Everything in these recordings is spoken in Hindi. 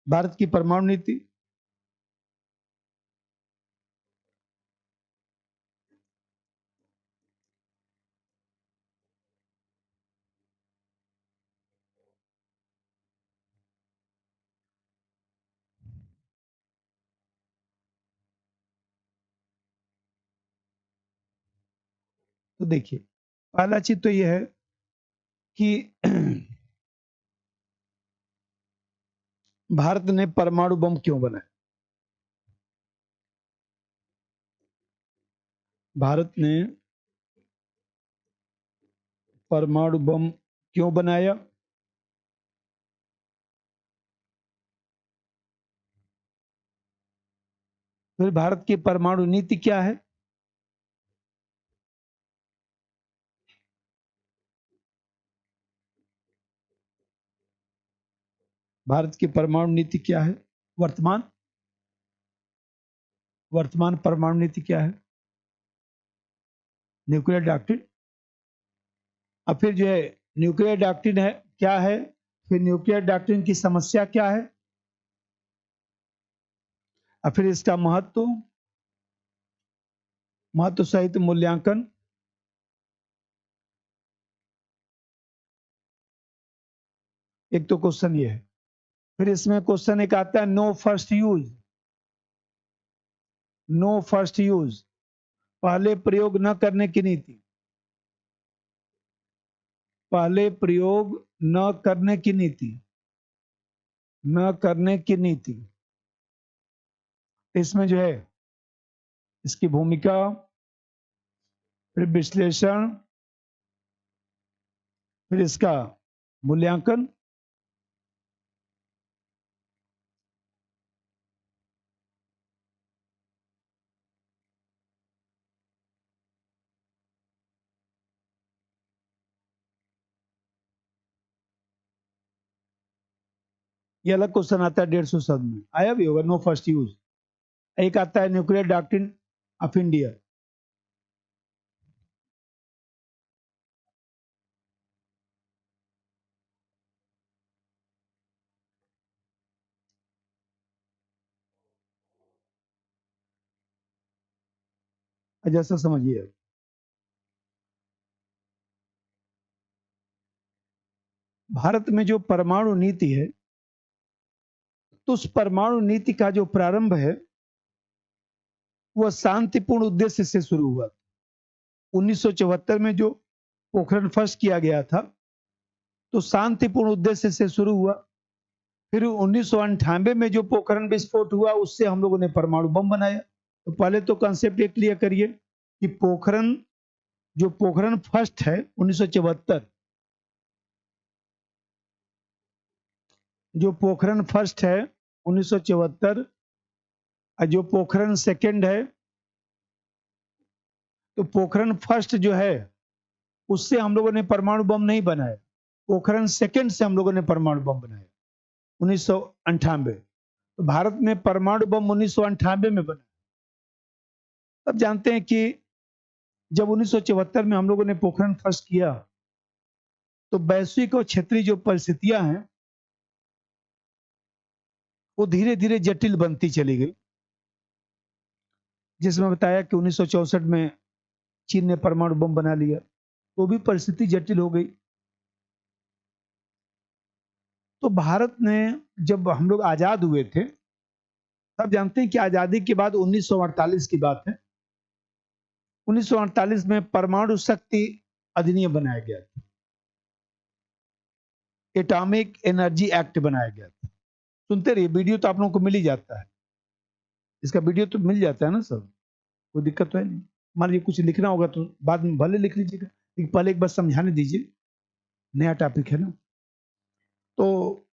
भारत की परमाणु नीति। तो देखिए, पहला चीज तो यह है कि भारत ने परमाणु बम क्यों बनाया। भारत ने परमाणु बम क्यों बनाया? फिर भारत की परमाणु नीति क्या है? भारत की परमाणु नीति क्या है? वर्तमान वर्तमान परमाणु नीति क्या है? Nuclear doctrine. और फिर जो है न्यूक्लियर डॉक्ट्रिन है क्या है, फिर न्यूक्लियर डॉक्ट्रिन की समस्या क्या है, और फिर इसका महत्व सहित मूल्यांकन। एक तो क्वेश्चन ये है। फिर इसमें क्वेश्चन एक आता है no first use. No first use, पहले प्रयोग न करने की नीति। पहले प्रयोग न करने की नीति। न करने की नीति, इसमें जो है इसकी भूमिका, फिर विश्लेषण, फिर इसका मूल्यांकन। ये अलग क्वेश्चन आता है 150 शब्द में, आया भी होगा नो फर्स्ट यूज। एक आता है न्यूक्लियर डॉक्ट्रिन ऑफ इंडिया। जैसा समझिए, भारत में जो परमाणु नीति है, तो उस परमाणु नीति का जो प्रारंभ है वह शांतिपूर्ण उद्देश्य से शुरू हुआ। 1974 में जो पोखरण फर्स्ट किया गया था तो शांतिपूर्ण उद्देश्य से शुरू हुआ। फिर 1998 में जो पोखरण विस्फोट हुआ उससे हम लोगों ने परमाणु बम बनाया। तो पहले तो कंसेप्ट ये क्लियर करिए कि पोखरण फर्स्ट है 1974, जो पोखरण फर्स्ट है 1974, और जो पोखरण सेकंड है, तो पोखरण फर्स्ट जो है उससे हम लोगों ने परमाणु बम नहीं बनाया। पोखरण सेकंड से हम लोगों ने परमाणु बम बनाया 1998। तो भारत में परमाणु बम 1998 में बना। अब जानते हैं कि जब 1974 में हम लोगों ने पोखरण फर्स्ट किया तो वैश्विक और क्षेत्रीय जो परिस्थितियां हैं वो धीरे धीरे जटिल बनती चली गई। जिसमें बताया कि 1964 में चीन ने परमाणु बम बना लिया, तो भी परिस्थिति जटिल हो गई। तो भारत ने, जब हम लोग आजाद हुए थे, तब जानते हैं कि आजादी के बाद 1948 की बात है, 1948 में परमाणु शक्ति अधिनियम बनाया गया था, एटॉमिक एनर्जी एक्ट बनाया गया था। सुनते रहिए, वीडियो तो आप लोगों को मिल ही जाता है, इसका वीडियो तो मिल जाता है ना सब, कोई दिक्कत तो है नहीं। मान लीजिए कुछ लिखना होगा तो बाद में भले लिख लीजिएगा, लेकिन पहले एक बार समझाने दीजिए, नया टॉपिक है ना। तो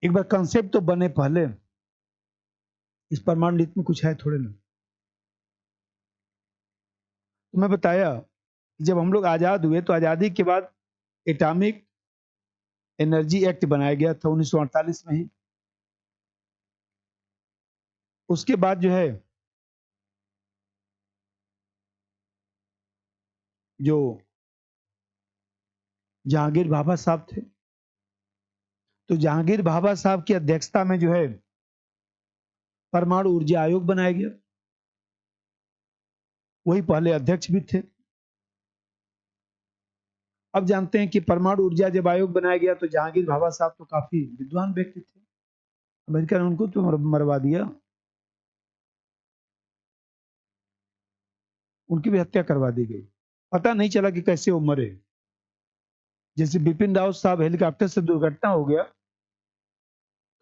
एक बार कंसेप्ट तो बने पहले, इस परमाणु नीति में कुछ है थोड़े ना। तो मैं बताया जब हम लोग आजाद हुए तो आजादी के बाद एटॉमिक एनर्जी एक्ट बनाया गया था 1948 में ही। उसके बाद जो है जो जहांगीर बाबा साहब थे, तो जहांगीर भाभा साहब की अध्यक्षता में जो है परमाणु ऊर्जा आयोग बनाया गया, वही पहले अध्यक्ष भी थे। अब जानते हैं कि परमाणु ऊर्जा जब आयोग बनाया गया तो जहांगीर भाभा साहब तो काफी विद्वान व्यक्ति थे, अमेरिका ने उनको तो मरवा दिया, उनकी भी हत्या करवा दी गई। पता नहीं चला कि कैसे वो मरे। जैसे बिपिन रावत साहब हेलीकॉप्टर से दुर्घटना हो गया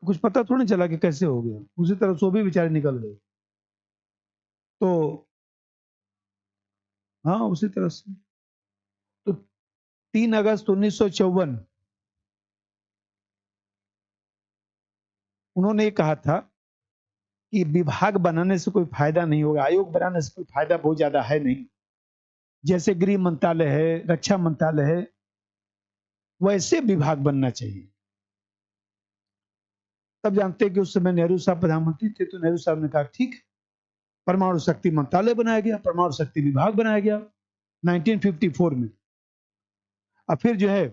तो कुछ पता थोड़ी चला कि कैसे हो गया, उसी तरह से वो भी बेचारे निकल गए। तो हाँ, उसी तरह से। तो 3 अगस्त 1954 उन्होंने ये कहा था कि विभाग बनाने से कोई फायदा नहीं होगा, आयोग बनाने से कोई फायदा बहुत ज्यादा है नहीं। जैसे गृह मंत्रालय है, रक्षा मंत्रालय है, वैसे विभाग बनना चाहिए। तब जानते हैं कि उस समय नेहरू साहब प्रधानमंत्री थे, तो नेहरू साहब ने कहा ठीक है, परमाणु शक्ति मंत्रालय बनाया गया, परमाणु शक्ति विभाग बनाया गया 1954 में। और फिर जो है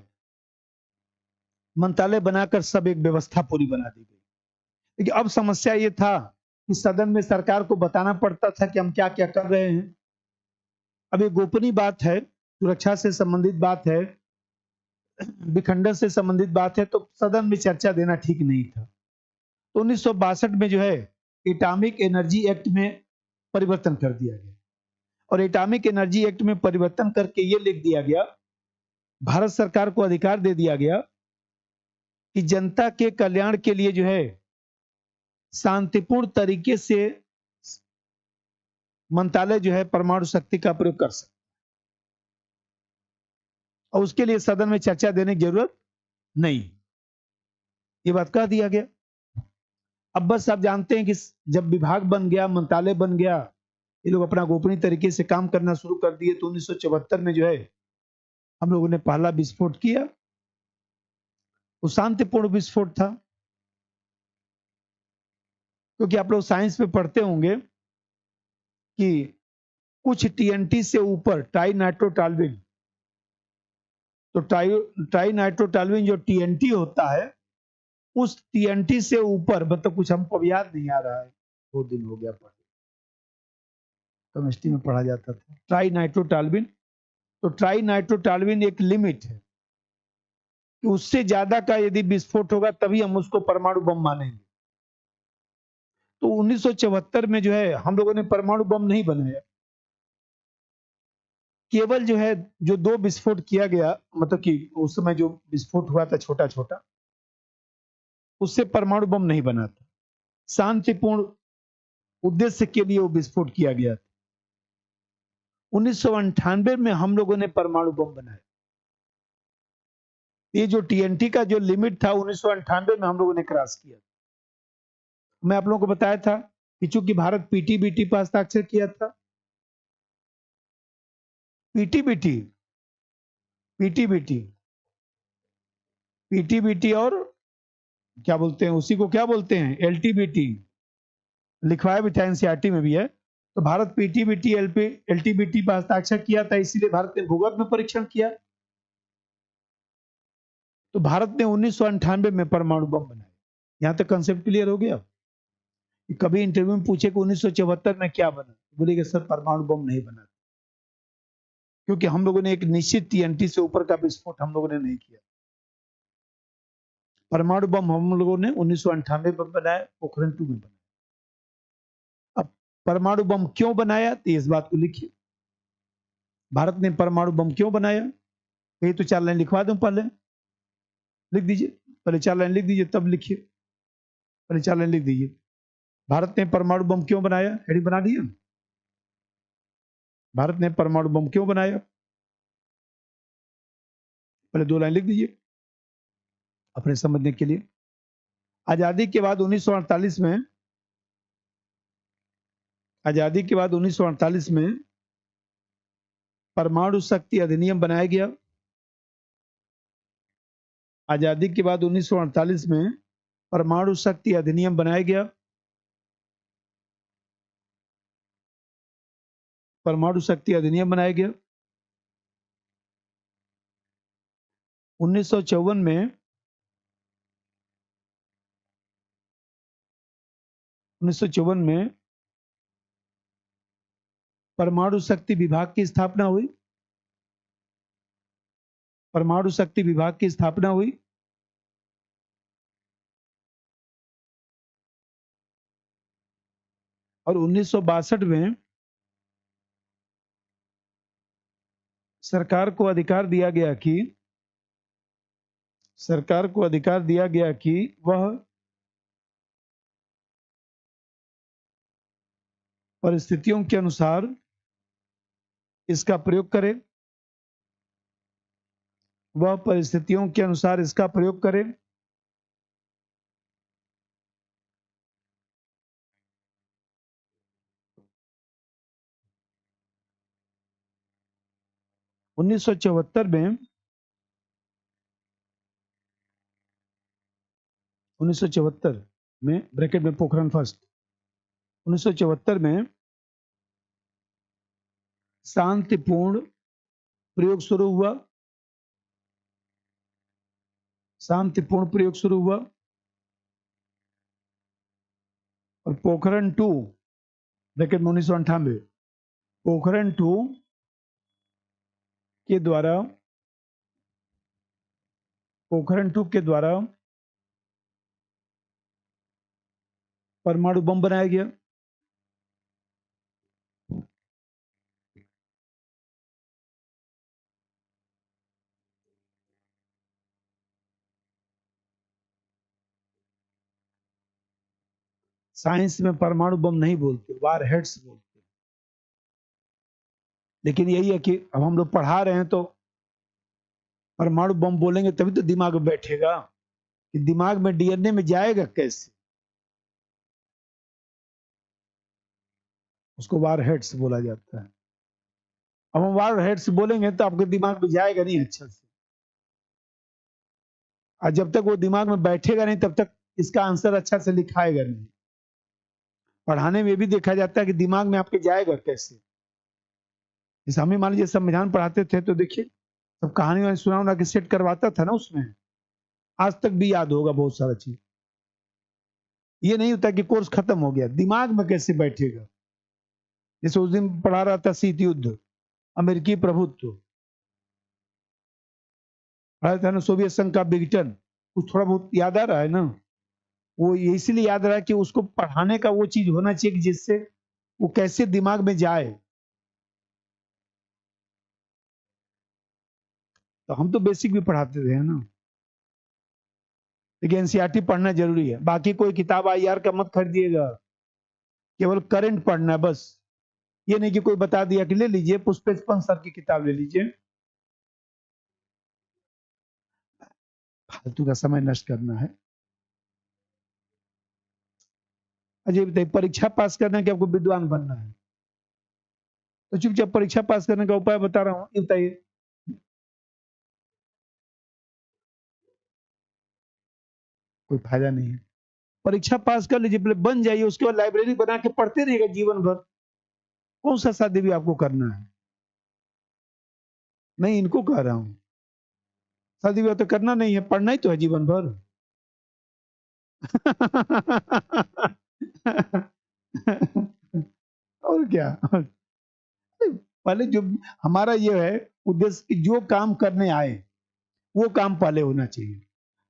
मंत्रालय बनाकर सब एक व्यवस्था पूरी बना दी गई। लेकिन अब समस्या ये था कि सदन में सरकार को बताना पड़ता था कि हम क्या क्या कर रहे हैं। अब ये गोपनीय बात है, सुरक्षा से संबंधित बात है, विखंडन से संबंधित बात है, तो सदन में चर्चा देना ठीक नहीं था। तो 1962 में जो है एटॉमिक एनर्जी एक्ट में परिवर्तन कर दिया गया, और एटॉमिक एनर्जी एक्ट में परिवर्तन करके ये लिख दिया गया, भारत सरकार को अधिकार दे दिया गया कि जनता के कल्याण के लिए जो है शांतिपूर्ण तरीके से मंत्रालय जो है परमाणु शक्ति का प्रयोग कर सकता, और उसके लिए सदन में चर्चा देने की जरूरत नहीं, ये बात कह दिया गया। अब बस आप जानते हैं कि जब विभाग बन गया, मंत्रालय बन गया, ये लोग अपना गोपनीय तरीके से काम करना शुरू कर दिए। तो 1974 में जो है हम लोगों ने पहला विस्फोट किया, वो शांतिपूर्ण विस्फोट था। क्योंकि आप लोग साइंस में पढ़ते होंगे कि कुछ टीएनटी से ऊपर ट्राई नाइट्रोटॉल्यूइन, तो ट्राई नाइट्रोटॉल्यूइन जो टीएनटी होता है, उस टीएनटी से ऊपर, मतलब कुछ हमको याद नहीं आ रहा है, 2 दिन हो गया पढ़े, केमिस्ट्री में पढ़ा जाता था ट्राई नाइट्रोटॉल्यूइन। तो ट्राई नाइट्रोटॉल्यूइन एक लिमिट है कि उससे ज्यादा का यदि विस्फोट होगा तभी हम उसको परमाणु बम मानेंगे। तो 1974 में जो है हम लोगों ने परमाणु बम नहीं बनाया, केवल जो है जो 2 विस्फोट किया गया, मतलब कि उस समय जो विस्फोट हुआ था छोटा छोटा, उससे परमाणु बम नहीं बना था, शांतिपूर्ण उद्देश्य के लिए वो विस्फोट किया गया था। 1998 में हम लोगों ने परमाणु बम बनाया। ये जो टीएनटी का जो लिमिट था 1998 में हम लोगों ने क्रॉस किया। मैं आप लोगों को बताया था कि चूंकि भारत पीटीबीटी पर हस्ताक्षर किया था, पीटीबीटी पीटीबीटी पीटीबीटी और क्या बोलते हैं, उसी को क्या बोलते हैं, एलटीबीटी, लिखवाया भी था, एनसीईआरटी में भी है। तो भारत पीटीबीटी एलटीबीटी पर हस्ताक्षर किया था, इसीलिए भारत ने भूगर्भ में परीक्षण किया। तो भारत ने 1998 में परमाणु बम बनाया। यहां तक कंसेप्ट क्लियर हो गया। कभी इंटरव्यू में पूछे कि 1974 में क्या बना, बोलेगा सर परमाणु बम नहीं बना, क्योंकि हम लोगों ने एक निश्चित टीएनटी से ऊपर का विस्फोट हम लोगों ने नहीं किया। परमाणु बम हम लोगों ने 1998 में बनाया, पोखरण 2 में बनाया। अब परमाणु बम क्यों बनाया, तो इस बात को लिखिए, भारत ने परमाणु बम क्यों बनाया। कहीं तो 4 लाइन लिखवा दूं, पहले लिख दीजिए, पहले 4 लाइन लिख दीजिए, तब लिखिए, पहले 4 लाइन लिख दीजिए। भारत ने परमाणु बम क्यों बनाया, हेडिंग बना दिया, भारत ने परमाणु बम क्यों बनाया, पहले 2 लाइन लिख दीजिए अपने समझने के लिए। आजादी के बाद 1948 में, आजादी के बाद 1948 में परमाणु शक्ति अधिनियम बनाया गया। आजादी के बाद 1948 में परमाणु शक्ति अधिनियम बनाया गया। परमाणु शक्ति अधिनियम बनाया गया। 1954 में 1954 में परमाणु शक्ति विभाग की स्थापना हुई। परमाणु शक्ति विभाग की स्थापना हुई। और 1962 में सरकार को अधिकार दिया गया कि वह परिस्थितियों के अनुसार इसका प्रयोग करे। वह परिस्थितियों के अनुसार इसका प्रयोग करे। उन्नीस सौ चौहत्तर में ब्रैकेट में पोखरण फर्स्ट 1974 में शांतिपूर्ण प्रयोग शुरू हुआ। शांतिपूर्ण प्रयोग शुरू हुआ और पोखरण 2 ब्रैकेट में 1998 पोखरण 2 के द्वारा परमाणु बम बनाया गया। साइंस में परमाणु बम नहीं बोलते, वार हेड्स बोलते। लेकिन यही है कि अब हम लोग पढ़ा रहे हैं तो परमाणु बम बोलेंगे तभी तो दिमाग में बैठेगा, कि दिमाग में डीएनए में जाएगा कैसे। उसको वार हेड्स बोला जाता है। अब हम वार हेड्स बोलेंगे तो आपके दिमाग में जाएगा नहीं अच्छा से, और जब तक वो दिमाग में बैठेगा नहीं तब तक इसका आंसर अच्छा से लिखाएगा नहीं। पढ़ाने में भी देखा जाता है कि दिमाग में आपके जाएगा कैसे। जैसे हमें मान लीजिए संविधान पढ़ाते थे तो देखिए सब कहानी वानी सुना के सेट करवाता था ना, उसमें आज तक भी याद होगा बहुत सारा चीज। ये नहीं होता कि कोर्स खत्म हो गया, दिमाग में कैसे बैठेगा। जैसे उस दिन पढ़ा रहा था शीत युद्ध, अमेरिकी प्रभुत्व, पढ़ा था ना सोवियत संघ का विघटन, कुछ थोड़ा बहुत याद आ रहा है ना। वो इसलिए याद रहा है कि उसको पढ़ाने का वो चीज होना चाहिए कि जिससे वो कैसे दिमाग में जाए। तो हम तो बेसिक भी पढ़ाते थे ना, लेकिन एनसीईआरटी पढ़ना जरूरी है। बाकी कोई किताब आईआर का मत खरीदिएगा, केवल करंट पढ़ना है बस। ये नहीं कि कोई बता दिया कि ले लीजिए पुष्पेश सर की किताब ले लीजिए, फालतू का समय नष्ट करना है। अजय बताइए, परीक्षा पास करना है कि आपको विद्वान बनना है? तो चुपचाप परीक्षा पास करने का उपाय बता रहा हूँ, ये बताइए। कोई फायदा नहीं है। परीक्षा पास कर लीजिए, पहले बन जाइए, उसके बाद लाइब्रेरी बना के पढ़ते रहिएगा जीवन भर। कौन सा शादी भी आपको करना है? नहीं, इनको कह रहा हूँ, शादी ब्याह तो करना नहीं है, पढ़ना ही तो है जीवन भर। और क्या। पहले जो हमारा ये है उद्देश्य कि जो काम करने आए वो काम पहले होना चाहिए।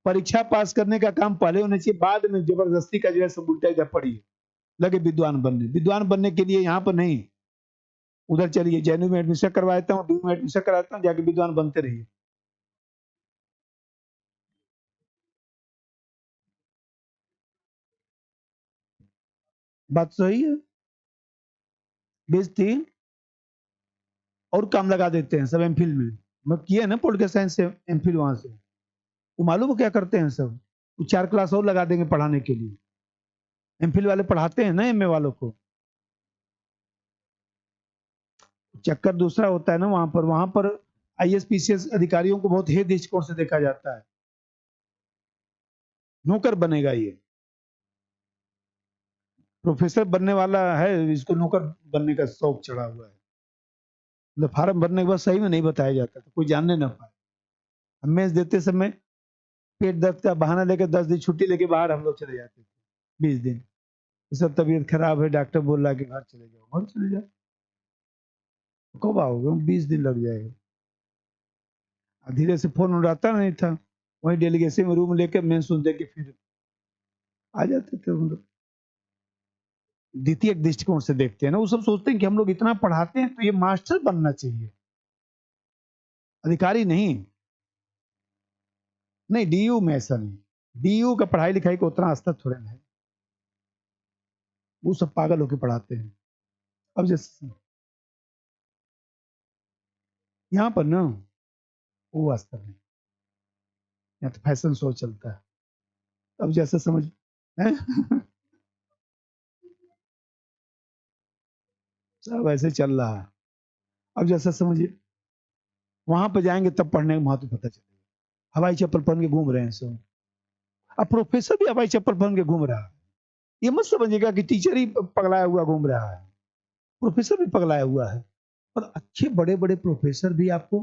परीक्षा पास करने का काम पहले होना चाहिए, बाद में जबरदस्ती का जो है सब उल्टा इधर पढ़िए, लगे विद्वान बनने के लिए यहाँ पर नहीं, उधर चलिए, जेएनयू में एडमिशन करवाता हूँ, डीयू में एडमिशन कराता हूँ, जाके विद्वान बनते रहिए। बात सही है। बेइज्जती और काम लगा देते हैं सब एमफिल में। मैं किए ना पॉलिटिकल साइंस से एमफिल, वहां से वो मालूम है क्या करते हैं सब, वो 4 क्लास और लगा देंगे पढ़ाने के लिए। एमफिल वाले पढ़ाते हैं ना एमए वालों को। चक्कर दूसरा होता है ना, वहां पर आईएएस पीसीएस अधिकारियों को बहुत हे दृष्टिकोण से देखा जाता है। नौकर बनेगा ये, प्रोफेसर बनने वाला है, इसको नौकर बनने का शौक चढ़ा हुआ है। मतलब फार्म भरने के बाद सही में नहीं बताया जाता तो कोई जानने ना पाए। मेंस देते समय पेट दर्द का बहाना लेकर 10 दिन छुट्टी लेके बाहर हम लोग चले जाते थे, 20 दिन। सब तबीयत खराब है, डॉक्टर बोल रहा है कि घर चले जाओ, घर चले जाओ। कब आओगे? 20 दिन लग जाएगा। धीरे से फोन उठाता नहीं था, वहीं डेलीगेसी में रूम लेके मेन सुन दे के फिर आ जाते थे हम लोग। द्वितीय दृष्टिकोण से देखते हैं ना, वो सब सोचते हैं कि हम लोग इतना पढ़ाते हैं तो ये मास्टर बनना चाहिए, अधिकारी नहीं। नहीं, डीयू में ऐसा नहीं। डीयू का पढ़ाई लिखाई का उतना स्तर थोड़े ना है, वो सब पागल होकर पढ़ाते हैं। अब जैसे यहाँ पर ना वो स्तर नहीं, यहाँ तो फैशन शो चलता है। अब जैसे समझ हैं? सब ऐसे चल रहा है। अब जैसा समझिए, वहां पर जाएंगे तब पढ़ने का महत्व पता चलेगा। हवाई चप्पल पहन के घूम रहे हैं सब। अब प्रोफेसर भी हवाई चप्पल पहन के घूम रहा है। ये मत समझिएगा कि टीचर ही पगलाया हुआ घूम रहा है, प्रोफेसर भी पगलाया हुआ है। और अच्छे बड़े बड़े प्रोफेसर भी आपको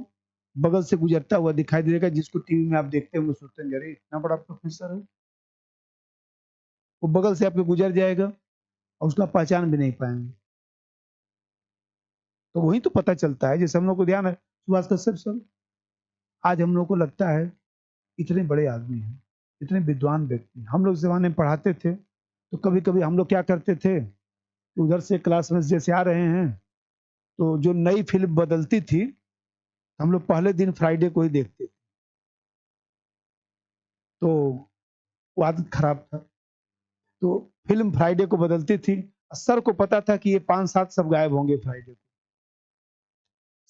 बगल से गुजरता हुआ दिखाई देगा, जिसको टीवी में आप देखते होंगे, सोचते हैं अरे इतना बड़ा प्रोफेसर है। वो बगल से आपके गुजर जाएगा और उसका पहचान भी नहीं पाएंगे। तो वही तो पता चलता है, जैसे हम लोग को ध्यान है सुभाष कश्यप सर, आज हम लोग को लगता है इतने बड़े आदमी हैं, इतने विद्वान व्यक्ति। हम लोग जमाने में पढ़ाते थे तो कभी कभी हम लोग क्या करते थे, उधर से क्लास में जैसे आ रहे हैं तो जो नई फिल्म बदलती थी, हम लोग पहले दिन फ्राइडे को ही देखते थे। तो वो आदत खराब था। तो फिल्म फ्राइडे को बदलती थी, सर को पता था कि ये 5-7 सब गायब होंगे फ्राइडे को।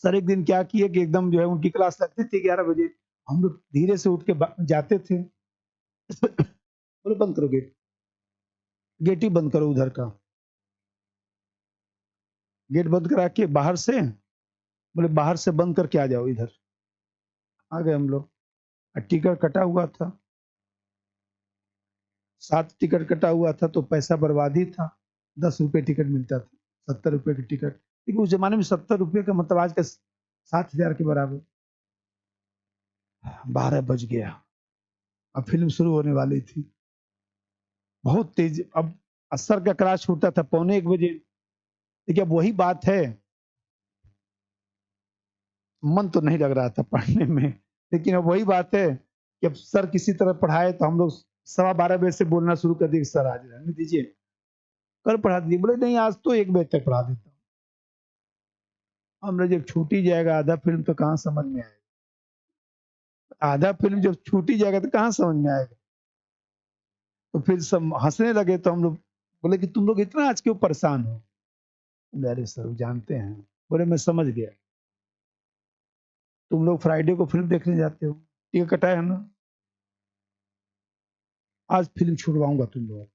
सर एक दिन क्या किए कि एकदम जो है उनकी क्लास लगती थी 11 बजे, हम लोग धीरे से उठ के जाते थे। बोले बंद करो गेट, गेट ही बंद करो उधर का। गेट बंद करा के बाहर से, बोले बाहर से बंद करके आ जाओ इधर। आ गए हम लोग। टिकट कटा हुआ था, 7 टिकट कटा हुआ था तो पैसा बर्बाद ही था। 10 रुपए टिकट मिलता था, 70 रुपए की टिकट, लेकिन उस जमाने में 70 रुपए का मतलब आज का 7,000 के बराबर। 12 बज गया, अब फिल्म शुरू होने वाली थी, बहुत तेज। अब असर का क्लास छूटता था 1:45 बजे। देखिए अब वही बात है, मन तो नहीं लग रहा था पढ़ने में, लेकिन अब वही बात है कि अब सर किसी तरह पढ़ाए तो हम लोग 12:15 बजे से बोलना शुरू कर दिए, सर आज रहने दीजिए, कल पढ़ा दीजिए। बोले नहीं, आज तो 1 बजे तक पढ़ा देता हूँ। हमने जब छूट ही जाएगा आधा फिल्म तो कहाँ समझ में आएगा, आधा फिल्म जब छूट ही जाएगा तो कहाँ समझ में आएगा। तो फिर सब हंसने लगे, तो हम लोग बोले कि तुम लोग इतना आज क्यों परेशान हो। अरे सर जानते हैं। बोले मैं समझ गया, तुम लोग फ्राइडे को फिल्म देखने जाते हो, टिकट कटाया है ना, आज फिल्म छुड़वाऊंगा तुम लोग,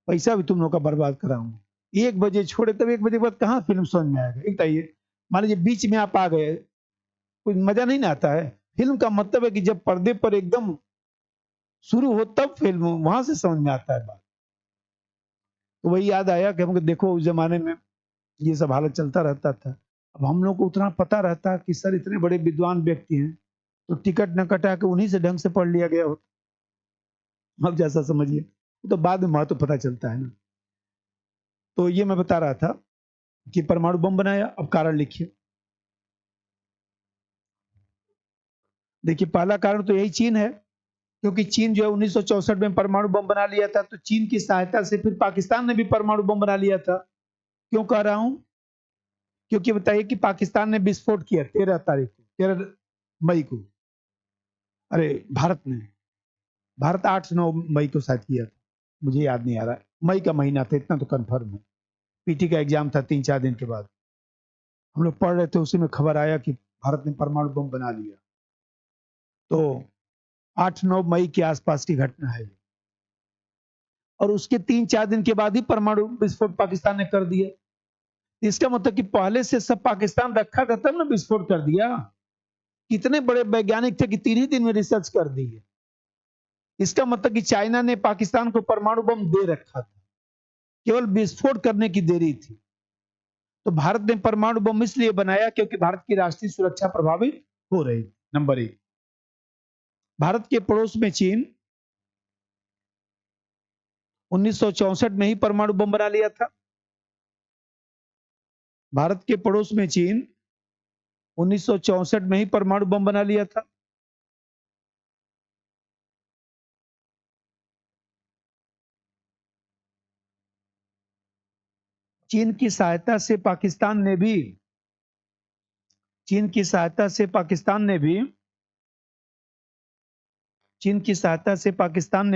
पैसा भी तुम लोग का बर्बाद कराऊंगा। 1 बजे छोड़े तब 1 बजे के बाद कहाँ फिल्म समझ में आएगा। एक बताइए, मान लीजिए बीच में आप आ गए, कुछ मजा नहीं ना आता है। फिल्म का मतलब है कि जब पर्दे पर एकदम शुरू हो तब फिल्म वहां से समझ में आता है बात। तो वही याद आया कि हमको देखो उस जमाने में ये सब हालत चलता रहता था। अब हम लोग को उतना पता रहता कि सर इतने बड़े विद्वान व्यक्ति हैं, तो टिकट न कटा के उन्हीं से ढंग से पढ़ लिया गया हो। अब जैसा समझिए, तो बाद में महत्व पता चलता है ना। तो ये मैं बता रहा था कि परमाणु बम बनाया, अब कारण लिखिए। देखिए पहला कारण तो यही चीन है, क्योंकि चीन जो है 1964 में परमाणु बम बना लिया था, तो चीन की सहायता से फिर पाकिस्तान ने भी परमाणु बम बना लिया था। क्यों कह रहा हूं, क्योंकि बताइए कि पाकिस्तान ने विस्फोट किया 13 तारीख को, 13 मई को। अरे भारत ने, भारत 8-9 मई को शायद किया था, मुझे याद नहीं आ रहा, मई का महीना था इतना तो कंफर्म है। पीटी का एग्जाम था 3-4 दिन के बाद, हम लोग पढ़ रहे थे, उसी में खबर आया कि भारत ने परमाणु बम बना लिया। तो 8-9 मई के आसपास की घटना है, और उसके 3-4 दिन के बाद ही परमाणु विस्फोट पाकिस्तान ने कर दिया। इसका मतलब कि पहले से सब पाकिस्तान रखा था तब ना विस्फोट कर दिया। कितने बड़े वैज्ञानिक थे कि 3 ही दिन में रिसर्च कर दी है। इसका मतलब कि चाइना ने पाकिस्तान को परमाणु बम दे रखा था, केवल विस्फोट करने की देरी थी। तो भारत ने परमाणु बम इसलिए बनाया क्योंकि भारत की राष्ट्रीय सुरक्षा प्रभावित हो रही। नंबर 1, भारत के पड़ोस में चीन, 1964 में ही परमाणु बम बना लिया था। भारत के पड़ोस में चीन 1964 में ही परमाणु बम बना लिया था। चीन की सहायता से पाकिस्तान ने भी चीन की सहायता से पाकिस्तान ने भी चीन की सहायता से पाकिस्तान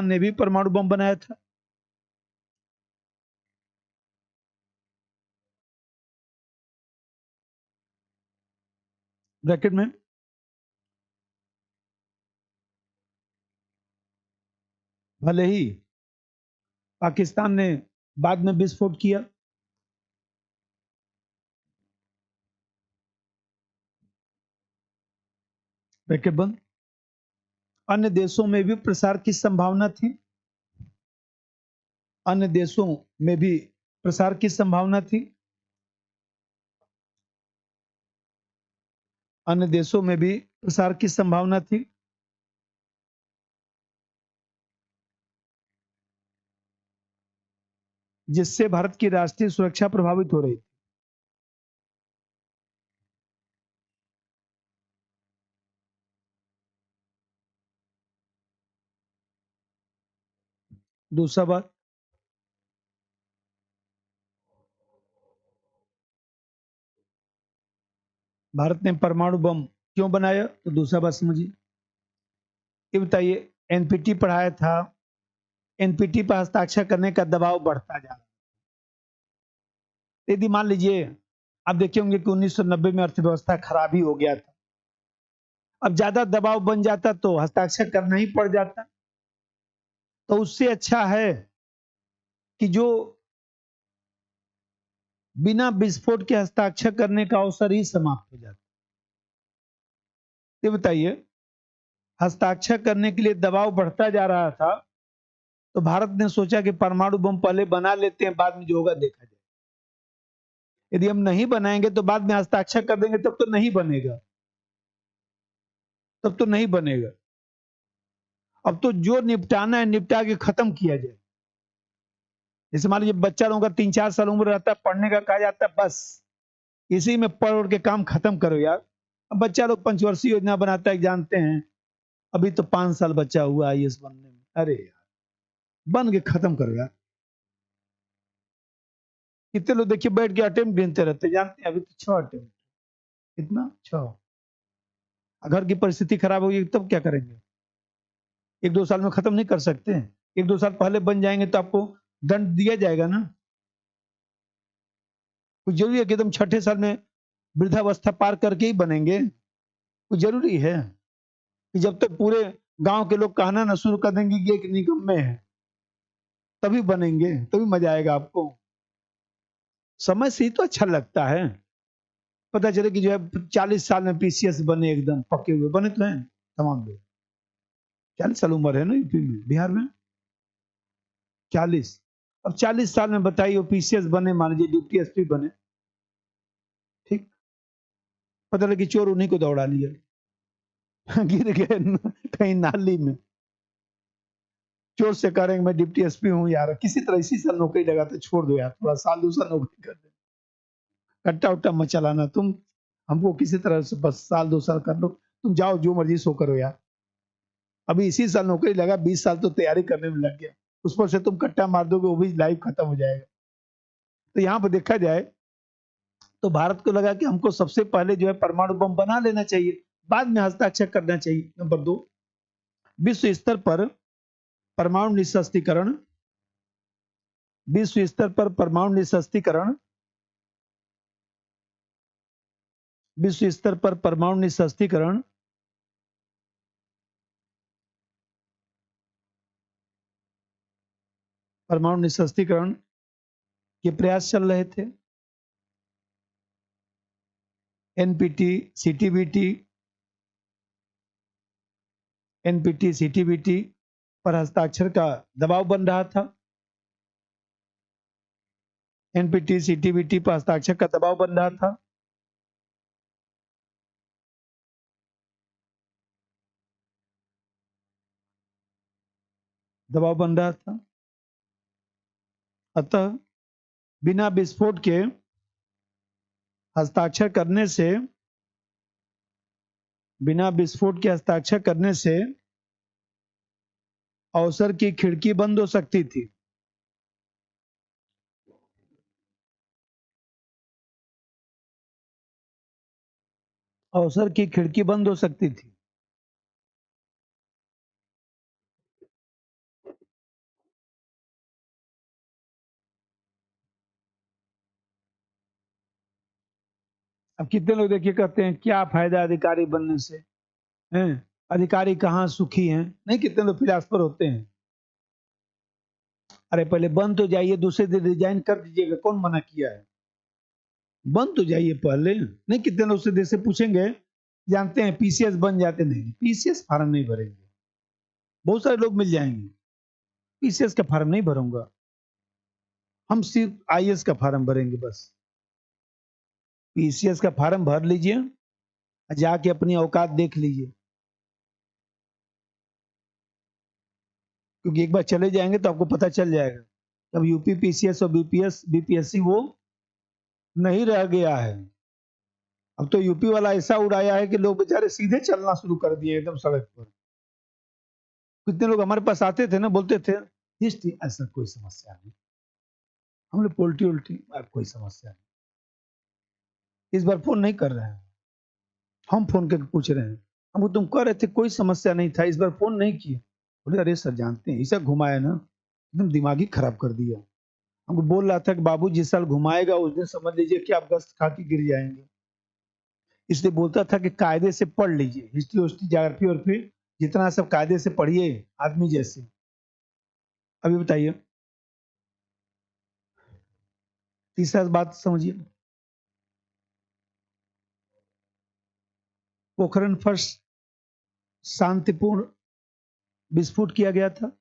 ने भी परमाणु बम बनाया था। ब्रैकेट में भले ही पाकिस्तान ने बाद में विस्फोट किया, ब्रैकेट बंद, अन्य देशों में भी प्रसार की संभावना थी। अन्य देशों में भी प्रसार की संभावना थी। अन्य देशों में भी प्रसार की संभावना थी। जिससे भारत की राष्ट्रीय सुरक्षा प्रभावित हो रही थी। दूसरा बात, भारत ने परमाणु बम क्यों बनाया, तो दूसरा बात समझिए। ये बताइए, एनपीटी पढ़ाया था, एनपीटी पर हस्ताक्षर करने का दबाव बढ़ता जा रहा है। यदि मान लीजिए आप देखे होंगे कि 1990 में अर्थव्यवस्था खराब ही हो गया था, अब ज्यादा दबाव बन जाता तो हस्ताक्षर करना ही पड़ जाता। तो उससे अच्छा है कि जो बिना विस्फोट के हस्ताक्षर करने का अवसर ही समाप्त हो जाता। ये बताइए, हस्ताक्षर करने के लिए दबाव बढ़ता जा रहा था, तो भारत ने सोचा कि परमाणु बम पहले बना लेते हैं, बाद में जो होगा देखा जाए। यदि हम नहीं बनाएंगे तो बाद में हस्ताक्षर कर देंगे, तब तो नहीं बनेगा, तब तो नहीं बनेगा। अब तो जो निपटाना है निपटा के खत्म किया जाए। जैसे मान लीजिए बच्चा लोगों का 3-4 साल उम्र रहता है, पढ़ने का कहा जाता है, बस इसी में पढ़ उड़ के काम खत्म करो यार। अब बच्चा लोग पंचवर्षीय योजना बनाता है, जानते हैं अभी तो 5 साल बच्चा हुआ आईएएस बनने में। अरे यार, बन के खत्म करो यार। कितने लोग देखिए बैठ के अटेम्प्ट गिनते रहते, जानते हैं अभी तो 6 अटेम्प्ट। कितना? 6। घर की परिस्थिति खराब होगी तब क्या करेंगे? 1-2 साल में खत्म नहीं कर सकते। 1-2 साल पहले बन जाएंगे तो आपको दंड दिया जाएगा ना। कुछ जरूरी है कि एकदम छठे साल में वृद्धावस्था पार करके ही बनेंगे? कुछ जरूरी है कि जब तक पूरे गांव के लोग कहना ना शुरू कर देंगे कि एक निकम्मे है, तभी बनेंगे, तभी मजा आएगा आपको। समय से ही तो अच्छा लगता है। पता चले कि जो है 40 साल में पीसीएस बने, एकदम पके हुए बने तो हैं तमाम लोग। 40 साल उम्र है ना यूपी में, बिहार में 40। अब 40 साल में बताइए पीसीएस बने, मान लीजिए डिप्टी एसपी बने, ठीक, पता लगे चोर उन्हीं को दौड़ा लिया, गिर गए कहीं नाली में। चोर से कह रहे हैं मैं डिप्टी एसपी हूँ यार, किसी तरह इसी साल नौकरी लगा तो छोड़ दो यार, थोड़ा साल 2 साल नौकरी कर दे, कट्टा उट्टा मत चलाना तुम, हमको किसी तरह से बस साल 2 साल कर लो, तुम जाओ जो मर्जी सो करो यार। अभी इसी साल नौकरी लगा, 20 साल तो तैयारी करने में लग गया, उस पर से तुम कट्टा मार दोगे, वो भी लाइफ खत्म हो जाएगा। तो यहाँ पर देखा जाए तो भारत को लगा कि हमको सबसे पहले जो है परमाणु बम बना लेना चाहिए, बाद में हस्ताक्षर करना चाहिए। नंबर 2, विश्व स्तर पर परमाणु निःशस्त्रीकरण, विश्व स्तर पर परमाणु निःशस्त्रीकरण, विश्व स्तर पर परमाणु निःशस्त्रीकरण परमाणु निःशस्त्रीकरण के प्रयास चल रहे थे। एनपीटी सीटीबीटी एनपीटी सीटीबीटी पर हस्ताक्षर का दबाव बन रहा था। एनपीटी सीटीबीटी पर हस्ताक्षर का दबाव बन रहा था। दबाव बन रहा था। अतः बिना विस्फोट के हस्ताक्षर करने से अवसर की खिड़की बंद हो सकती थी। अवसर की खिड़की बंद हो सकती थी। अब कितने लोग देखिए कहते हैं क्या फायदा अधिकारी बनने से, हैं? अधिकारी कहाँ सुखी हैं? नहीं, कितने लोग फिलासफर होते हैं। अरे पहले बन तो जाइए, दूसरे दिन रिजाइन कर दीजिएगा, कौन मना किया है? बन तो जाइए पहले। नहीं, कितने लोग से पूछेंगे, जानते हैं पीसीएस बन जाते, नहीं पीसीएस फार्म नहीं भरेंगे। बहुत सारे लोग मिल जाएंगे, पीसीएस का फार्म नहीं भरूंगा, हम सिर्फ आईएएस का फार्म भरेंगे बस। पीसीएस का फार्म भर लीजिए, जाके अपनी औकात देख लीजिए, क्योंकि एक बार चले जाएंगे तो आपको पता चल जाएगा। अब यूपी पीसीएस और बीपीएससी वो नहीं रह गया है। अब तो यूपी वाला ऐसा उड़ाया है कि लोग बेचारे सीधे चलना शुरू कर दिए एकदम सड़क पर। कितने लोग हमारे पास आते थे ना, बोलते थे हिस्ट्री, ऐसा कोई समस्या नहीं, हम लोग पोल्ट्री उल्टी, कोई समस्या नहीं। इस बार फोन नहीं कर रहे हैं, हम फोन करके पूछ रहे हैं, हमको तुम कह रहे थे कोई समस्या नहीं था, इस बार फोन नहीं किए। बोले अरे सर जानते हैं, ऐसा घुमाया ना, एकदम दिमाग ही खराब कर दिया। हमको बोल रहा था कि बाबू जिस साल घुमाएगा उस दिन समझ लीजिए कि आप गश्त खा के गिर जाएंगे। इसलिए बोलता था कि कायदे से पढ़ लीजिए, हिस्ट्री उस्ट्री ज्योग्राफी और फिर जितना सब कायदे से पढ़िए आदमी जैसे। अभी बताइए, तीसरा बात समझिए। पोखरण फर्स्ट शांतिपूर्ण विस्फोट किया गया था।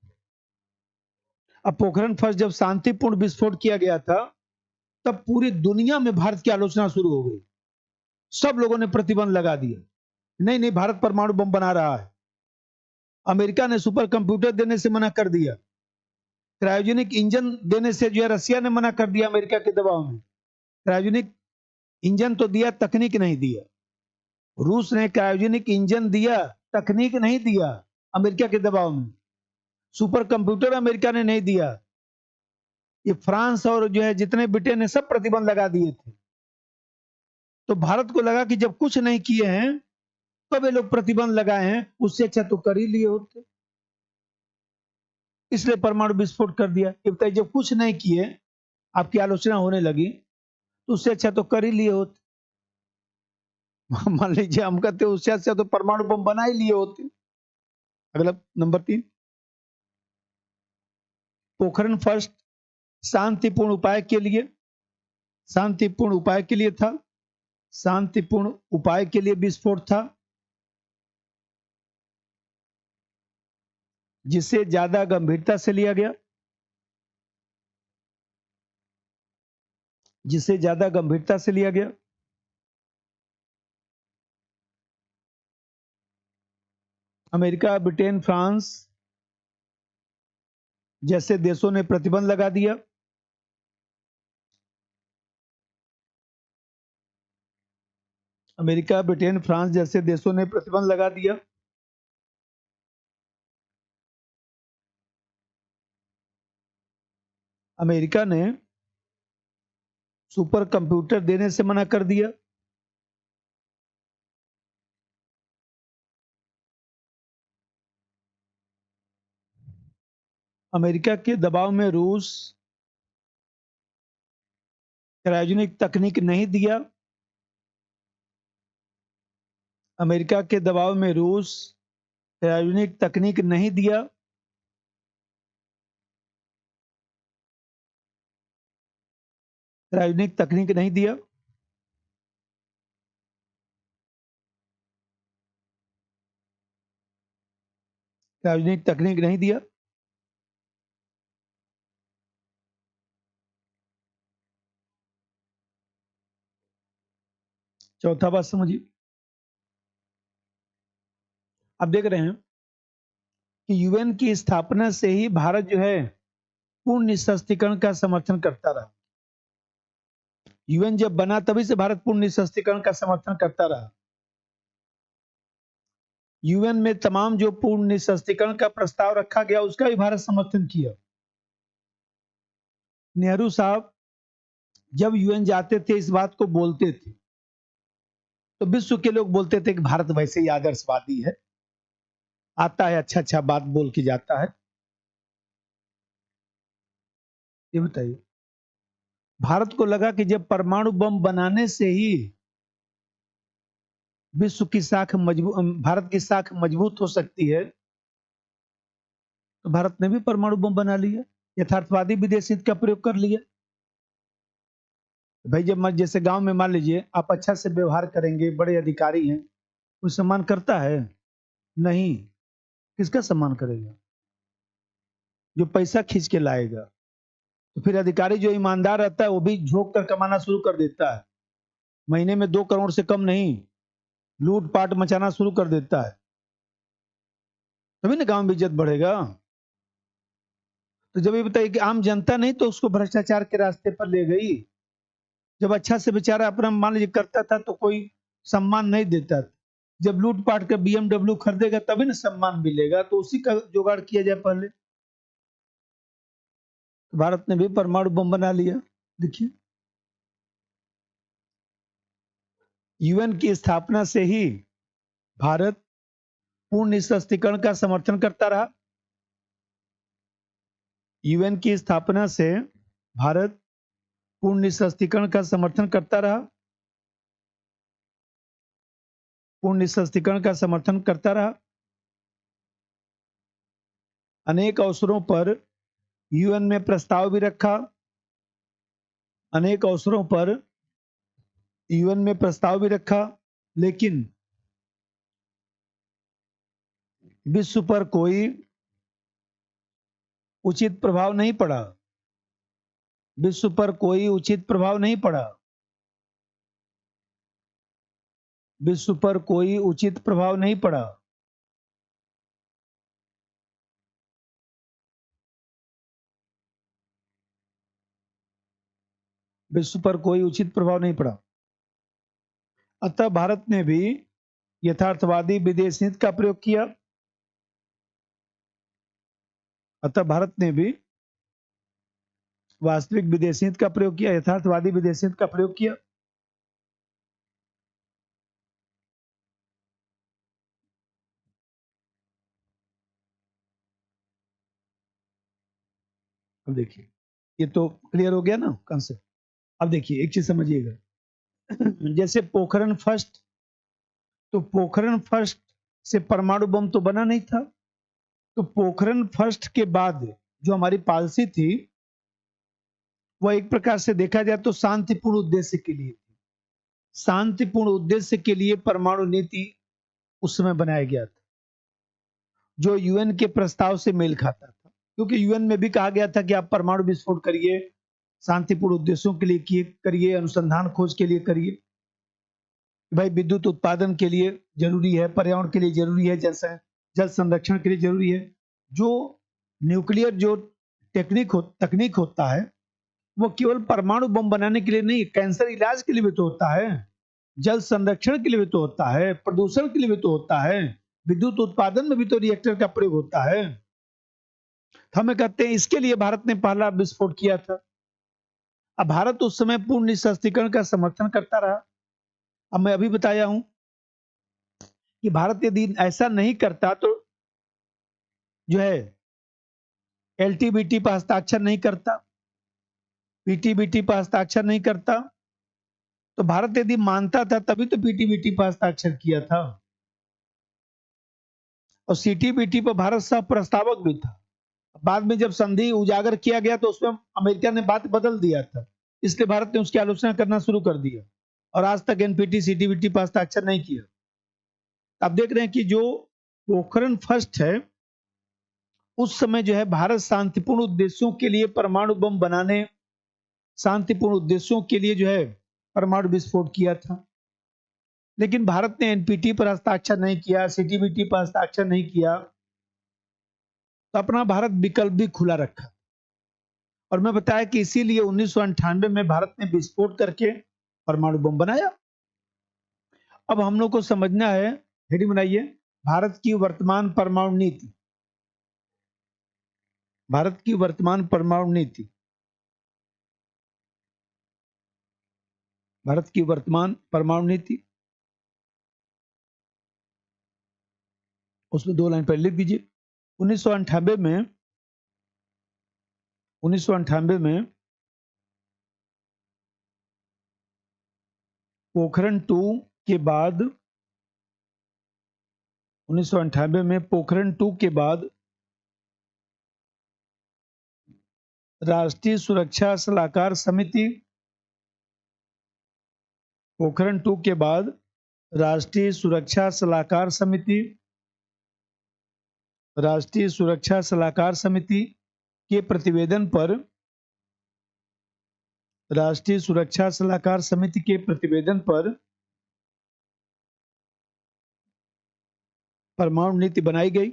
अब पोखरण फर्स्ट जब शांतिपूर्ण विस्फोट किया गया था, तब पूरी दुनिया में भारत की आलोचना शुरू हो गई। सब लोगों ने प्रतिबंध लगा दिया, नहीं नहीं भारत परमाणु बम बना रहा है। अमेरिका ने सुपर कंप्यूटर देने से मना कर दिया, क्रायोजेनिक इंजन देने से जो है रसिया ने मना कर दिया अमेरिका के दबाव में। क्रायोजेनिक इंजन तो दिया, तकनीक नहीं दिया। रूस ने क्रायोजेनिक इंजन दिया, तकनीक नहीं दिया अमेरिका के दबाव में। सुपर कंप्यूटर अमेरिका ने नहीं दिया। ये फ्रांस और जो है जितने ब्रिटेन ने सब प्रतिबंध लगा दिए थे। तो भारत को लगा कि जब कुछ नहीं किए हैं तब ये लोग प्रतिबंध लगाए हैं, उससे अच्छा तो कर ही लिए होते, इसलिए परमाणु विस्फोट कर दिया। जब कुछ नहीं किए, आपकी आलोचना होने लगी, तो उससे अच्छा तो कर ही लिए होते। मान लीजिए हम कहते उससे अच्छा तो परमाणु बम बना ही लिए होते। अगला नंबर 3, पोखरण फर्स्ट शांतिपूर्ण उपाय के लिए, शांतिपूर्ण उपाय के लिए था, शांतिपूर्ण उपाय के लिए विस्फोट था, जिसे ज्यादा गंभीरता से लिया गया, जिसे ज्यादा गंभीरता से लिया गया। अमेरिका, ब्रिटेन, फ्रांस जैसे देशों ने प्रतिबंध लगा दिया। अमेरिका, ब्रिटेन, फ्रांस जैसे देशों ने प्रतिबंध लगा दिया। अमेरिका ने सुपर कंप्यूटर देने से मना कर दिया। अमेरिका के दबाव में रूस क्रायोजेनिक तकनीक नहीं दिया। अमेरिका के दबाव में रूस क्रायोजेनिक तकनीक नहीं दिया। क्रायोजेनिक तकनीक नहीं दिया। क्रायोजेनिक तकनीक नहीं दिया। चौथा बात समझिए। आप देख रहे हैं कि यूएन की स्थापना से ही भारत जो है पूर्ण निशस्त्रीकरण का समर्थन करता रहा। यूएन जब बना तभी से भारत पूर्ण निशस्त्रीकरण का समर्थन करता रहा। यूएन में तमाम जो पूर्ण निशस्त्रीकरण का प्रस्ताव रखा गया उसका भी भारत समर्थन किया। नेहरू साहब जब यूएन जाते थे इस बात को बोलते थे तो विश्व के लोग बोलते थे कि भारत वैसे ही आदर्शवादी है, आता है अच्छा अच्छा बात बोल के जाता है। ये बताइए, भारत को लगा कि जब परमाणु बम बनाने से ही विश्व की साख मजबूत, भारत की साख मजबूत हो सकती है, तो भारत ने भी परमाणु बम बना लिया, यथार्थवादी विदेशी नीति का प्रयोग कर लिया। भाई जब जैसे गांव में मान लीजिए आप अच्छा से व्यवहार करेंगे, बड़े अधिकारी हैं, कोई सम्मान करता है? नहीं। किसका सम्मान करेगा? जो पैसा खींच के लाएगा। तो फिर अधिकारी जो ईमानदार रहता है वो भी झोंक कर कमाना शुरू कर देता है, महीने में 2 करोड़ से कम नहीं, लूटपाट मचाना शुरू कर देता है, तभी ना गांव में इज्जत बढ़ेगा। तो जब ये बताइए कि आम जनता नहीं तो उसको भ्रष्टाचार के रास्ते पर ले गई। जब अच्छा से बेचारा अपना मान लीजिए करता था तो कोई सम्मान नहीं देता था, जब लूटपाट कर बीएमडब्ल्यू खरीदेगा तभी ना सम्मान मिलेगा, तो उसी का जुगाड़ किया जाए पहले। भारत ने भी परमाणु बम बना लिया। देखिए, यूएन की स्थापना से ही भारत पूर्ण निशस्त्रीकरण का समर्थन करता रहा। यूएन की स्थापना से भारत पूर्ण निशस्त्रीकरण का समर्थन करता रहा, पूर्ण निशस्त्रीकरण का समर्थन करता रहा। अनेक अवसरों पर यूएन में प्रस्ताव भी रखा, अनेक अवसरों पर यूएन में प्रस्ताव भी रखा, लेकिन विश्व पर कोई उचित प्रभाव नहीं पड़ा। विश्व पर कोई उचित प्रभाव नहीं पड़ा। विश्व पर कोई उचित प्रभाव नहीं पड़ा। विश्व पर कोई उचित प्रभाव नहीं पड़ा। अतः भारत ने भी यथार्थवादी विदेश नीति का प्रयोग किया। अतः भारत ने भी वास्तविक विदेश नीति का प्रयोग किया, यथार्थवादी विदेश नीति का प्रयोग किया। अब देखिए, ये तो क्लियर हो गया ना कंसेप्ट। अब देखिए एक चीज समझिएगा, जैसे पोखरण फर्स्ट, तो पोखरण फर्स्ट से परमाणु बम तो बना नहीं था। तो पोखरण फर्स्ट के बाद जो हमारी पॉलिसी थी वह एक प्रकार से देखा जाए तो शांतिपूर्ण उद्देश्य के लिए थी। शांतिपूर्ण उद्देश्य के लिए परमाणु नीति उस समय बनाया गया था, जो यूएन के प्रस्ताव से मेल खाता था। क्योंकि यूएन में भी कहा गया था कि आप परमाणु विस्फोट करिए, शांतिपूर्ण उद्देश्यों के लिए करिए, अनुसंधान खोज के लिए करिए, भाई विद्युत उत्पादन के लिए जरूरी है, पर्यावरण के लिए जरूरी है, जल संरक्षण के लिए जरूरी है। जो न्यूक्लियर जो तकनीक होता है वो केवल परमाणु बम बनाने के लिए नहीं, कैंसर इलाज के लिए भी तो होता है, जल संरक्षण के लिए भी तो होता है, प्रदूषण के लिए भी तो होता है, विद्युत उत्पादन में भी तो रिएक्टर का प्रयोग होता है। हमें कहते हैं इसके लिए भारत ने पहला विस्फोट किया था। अब भारत उस समय पूर्ण निशस्त्रीकरण का समर्थन करता रहा। अब मैं अभी बताया हूं कि भारत यदि ऐसा नहीं करता तो जो है एलटीबीटी पर हस्ताक्षर नहीं करता, पीटीबीटी पर हस्ताक्षर नहीं करता, तो भारत यदि मानता था तभी तो पीटीबीटी पर हस्ताक्षर किया था। और सीटीबीटी पर भारत सह प्रस्तावक भी था। बाद में जब संधि उजागर किया गया तो उसमें अमेरिका ने बात बदल दिया था, इसलिए भारत ने उसकी आलोचना करना शुरू कर दिया और आज तक एनपीटी सीटीबीटी पर हस्ताक्षर नहीं किया। आप देख रहे हैं कि जो पोखरण फर्स्ट है उस समय जो है भारत शांतिपूर्ण उद्देश्यों के लिए परमाणु बम बनाने, शांतिपूर्ण उद्देश्यों के लिए जो है परमाणु विस्फोट किया था। लेकिन भारत ने एनपीटी पर हस्ताक्षर नहीं किया, सीटीबीटी पर हस्ताक्षर नहीं किया, तो अपना भारत विकल्प भी खुला रखा। और मैं बताया कि इसीलिए 1998 में भारत ने विस्फोट करके परमाणु बम बनाया। अब हम लोग को समझना है, हेडिंग बनाइए, भारत की वर्तमान परमाणु नीति। भारत की वर्तमान परमाणु नीति। भारत की वर्तमान परमाणु नीति, उसमें 2 लाइन पहले लिख दीजिए। 1998 में 1998 में पोखरण 2 के बाद 1998 में पोखरण 2 के बाद राष्ट्रीय सुरक्षा सलाहकार समिति, पोखरण 2 के बाद राष्ट्रीय सुरक्षा सलाहकार समिति, राष्ट्रीय सुरक्षा सलाहकार समिति के प्रतिवेदन पर, राष्ट्रीय सुरक्षा सलाहकार समिति के प्रतिवेदन पर परमाणु नीति बनाई गई,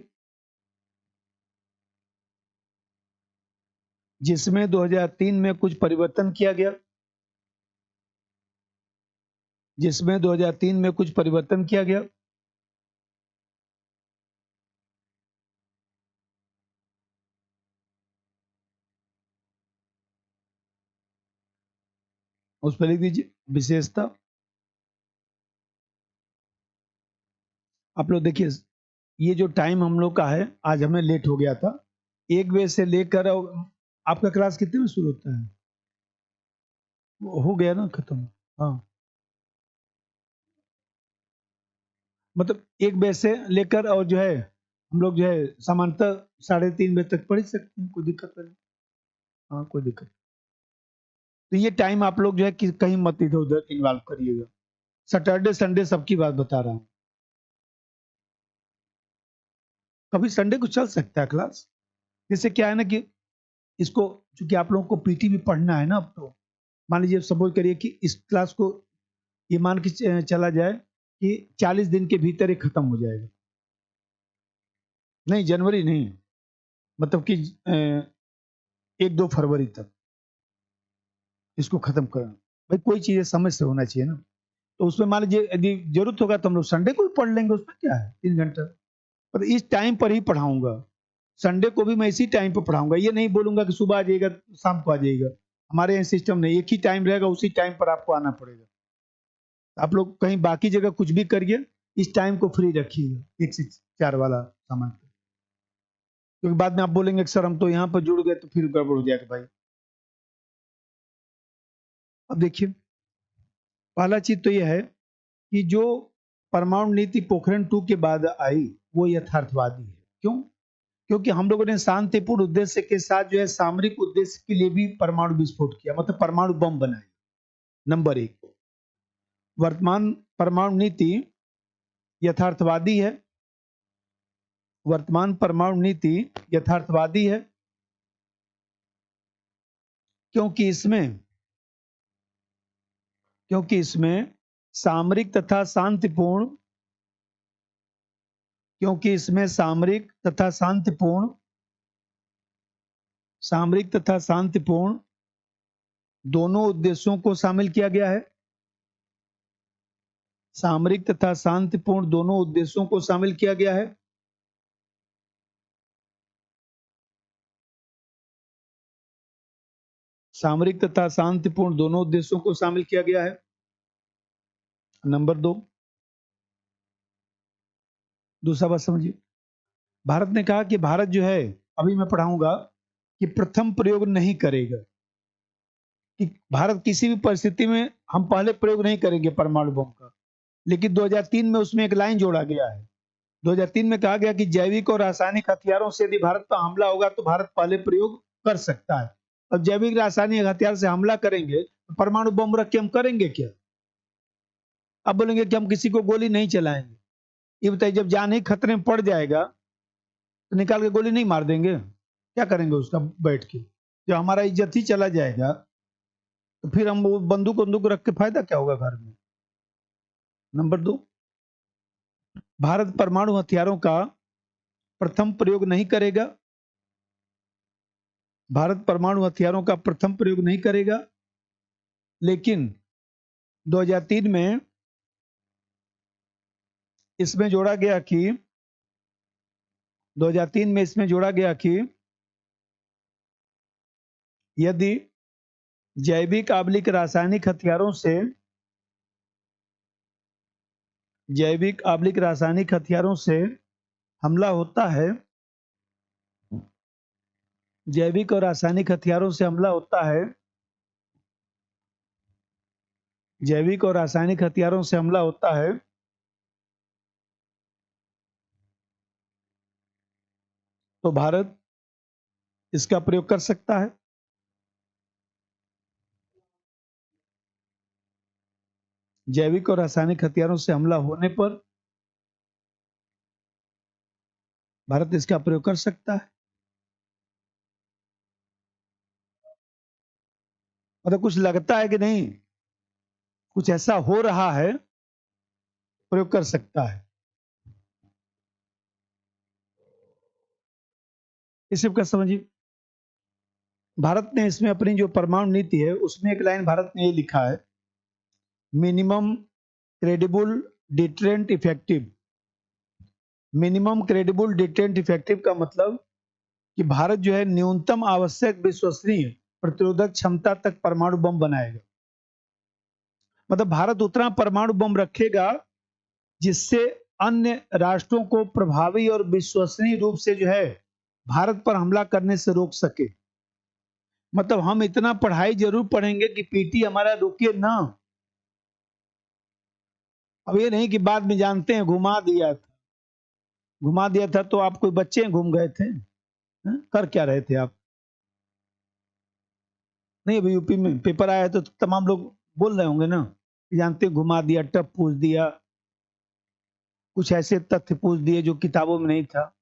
जिसमें 2003 में कुछ परिवर्तन किया गया, जिसमें 2003 में कुछ परिवर्तन किया गया। उस पर लिख दीजिए विशेषता। आप लोग देखिए, ये जो टाइम हम लोग का है, आज हमें लेट हो गया था। 1 बजे से लेकर, आपका क्लास कितने में शुरू होता है? हो गया ना खत्म? हाँ, मतलब 1 बजे से लेकर, और जो है हम लोग जो है सामान्यतः 3:30 बजे तक पढ़ ही सकते हैं, कोई दिक्कत नहीं। हाँ, कोई दिक्कत। तो ये टाइम आप लोग जो है कि कहीं मत इधर उधर इन्वॉल्व करिएगा। सैटरडे संडे सबकी बात बता रहा हूँ। कभी संडे को चल सकता है क्लास। जैसे क्या है ना कि इसको, चूंकि आप लोगों को पीटी भी पढ़ना है ना, अब तो मान लीजिए सपोज करिए कि इस क्लास को ये मान के चला जाए कि 40 दिन के भीतर ये खत्म हो जाएगा। नहीं, जनवरी नहीं, मतलब कि 1-2 फरवरी तक इसको खत्म करना। भाई कोई चीज़ समय से होना चाहिए ना। तो उसमें मान लीजिए यदि जरूरत होगा तो हम लोग संडे को भी पढ़ लेंगे, उसमें क्या है, 3 घंटा। पर इस टाइम पर ही पढ़ाऊंगा। संडे को भी मैं इसी टाइम पर पढ़ाऊंगा। ये नहीं बोलूंगा कि सुबह आ जाइएगा, शाम को आ जाइएगा। हमारे यहाँ सिस्टम नहीं, एक ही टाइम रहेगा, उसी टाइम पर आपको आना पड़ेगा। आप लोग कहीं बाकी जगह कुछ भी करिए, इस टाइम को फ्री रखिएगा, 1 से 4 वाला सामान। क्योंकि बाद में आप बोलेंगे कि सर हम तो यहाँ पर जुड़ गए, तो फिर गड़बड़ हो जाएगा भाई। अब देखिए, पहला चीज तो यह है कि जो परमाणु नीति पोखरण 2 के बाद आई, वो यथार्थवादी है। क्यों? क्योंकि हम लोगों ने शांतिपूर्ण उद्देश्य के साथ जो है सामरिक उद्देश्य के लिए भी परमाणु विस्फोट किया, मतलब परमाणु बम बनाए। नंबर 1, वर्तमान परमाणु नीति यथार्थवादी है। वर्तमान परमाणु नीति यथार्थवादी है क्योंकि इसमें सामरिक तथा शांतिपूर्ण क्योंकि इसमें सामरिक तथा शांतिपूर्ण दोनों उद्देश्यों को शामिल किया गया है। सामरिक तथा शांतिपूर्ण दोनों उद्देश्यों को शामिल किया गया है। सामरिक तथा शांतिपूर्ण दोनों उद्देश्यों को शामिल किया गया है। नंबर 2, दूसरा बात समझिए। भारत ने कहा कि भारत जो है, अभी मैं पढ़ाऊंगा, कि प्रथम प्रयोग नहीं करेगा, कि भारत किसी भी परिस्थिति में हम पहले प्रयोग नहीं करेंगे परमाणु बम का। लेकिन 2003 में उसमें एक लाइन जोड़ा गया है। 2003 में कहा गया कि जैविक और रासायनिक हथियारों से यदि भारत पर हमला होगा तो भारत पहले प्रयोग कर सकता है। अब जैविक रासायनिक हथियार से हमला करेंगे तो परमाणु बम रख के हम करेंगे क्या? अब बोलेंगे कि हम किसी को गोली नहीं चलाएंगे। ये बताइए, जब जान ही खतरे में पड़ जाएगा तो निकाल के गोली नहीं मार देंगे? क्या करेंगे उसका बैठ के? जब हमारा इज्जत ही चला जाएगा तो फिर हम वो बंदूक बंदूक रख के फायदा क्या होगा घर में? नंबर 2, भारत परमाणु हथियारों का प्रथम प्रयोग नहीं करेगा भारत परमाणु हथियारों का प्रथम प्रयोग नहीं करेगा, लेकिन 2003 में इसमें जोड़ा गया कि 2003 में इसमें जोड़ा गया कि यदि जैविक आबलिक रासायनिक हथियारों से जैविक आबलिक रासायनिक हथियारों से हमला होता है, जैविक और रासायनिक हथियारों से हमला होता है, जैविक और रासायनिक हथियारों से हमला होता है, तो भारत इसका प्रयोग कर सकता है। जैविक और रासायनिक हथियारों से हमला होने पर भारत इसका प्रयोग कर सकता है। मतलब कुछ लगता है कि नहीं, कुछ ऐसा हो रहा है, प्रयोग कर सकता है। इसे क्या समझिए, भारत ने इसमें अपनी जो परमाणु नीति है उसमें एक लाइन भारत ने ये लिखा है, minimum credible deterrent effective. Minimum credible deterrent effective का मतलब कि भारत जो है न्यूनतम आवश्यक विश्वसनीय प्रतिरोधक क्षमता तक परमाणु बम बनाएगा। मतलब भारत उतना परमाणु बम रखेगा जिससे अन्य राष्ट्रों को प्रभावी और विश्वसनीय रूप से जो है भारत पर हमला करने से रोक सके। मतलब हम इतना पढ़ाई जरूर पढ़ेंगे कि पीटी हमारा रुके ना। अब ये नहीं कि बाद में जानते हैं घुमा दिया था तो आप कोई बच्चे घूम गए थे, कर क्या रहे थे आप? नहीं, अभी यूपी में पेपर आया है तो तमाम लोग बोल रहे होंगे ना, जानते घुमा दिया, टप पूछ दिया, कुछ ऐसे तथ्य पूछ दिए जो किताबों में नहीं था,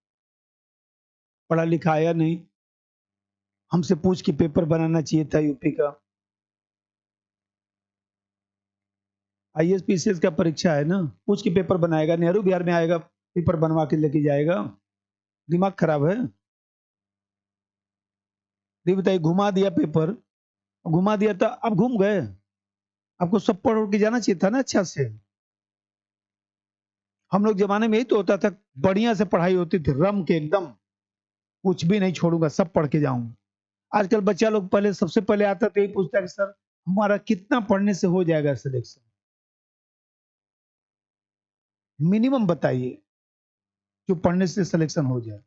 पढ़ा लिखा आया नहीं, हमसे पूछ के पेपर बनाना चाहिए था यूपी का। आईएएस पीसीएस का परीक्षा है ना, पूछ के पेपर बनाएगा, नेहरू बिहार में आएगा, पेपर बनवा के लेके जाएगा। दिमाग खराब है? ये बताइए, घुमा दिया पेपर, घुमा दिया था, अब घूम गए। आपको सब पढ़ के जाना चाहिए था ना अच्छा से। हम लोग जमाने में यही तो होता था, बढ़िया से पढ़ाई होती थी, रम के एकदम, कुछ भी नहीं छोड़ूंगा, सब पढ़ के जाऊंगा। आजकल बच्चा लोग पहले सबसे पहले आता तो यही पूछता है कि सर हमारा कितना पढ़ने से हो जाएगा सिलेक्शन, मिनिमम बताइए जो पढ़ने से सिलेक्शन हो जाए।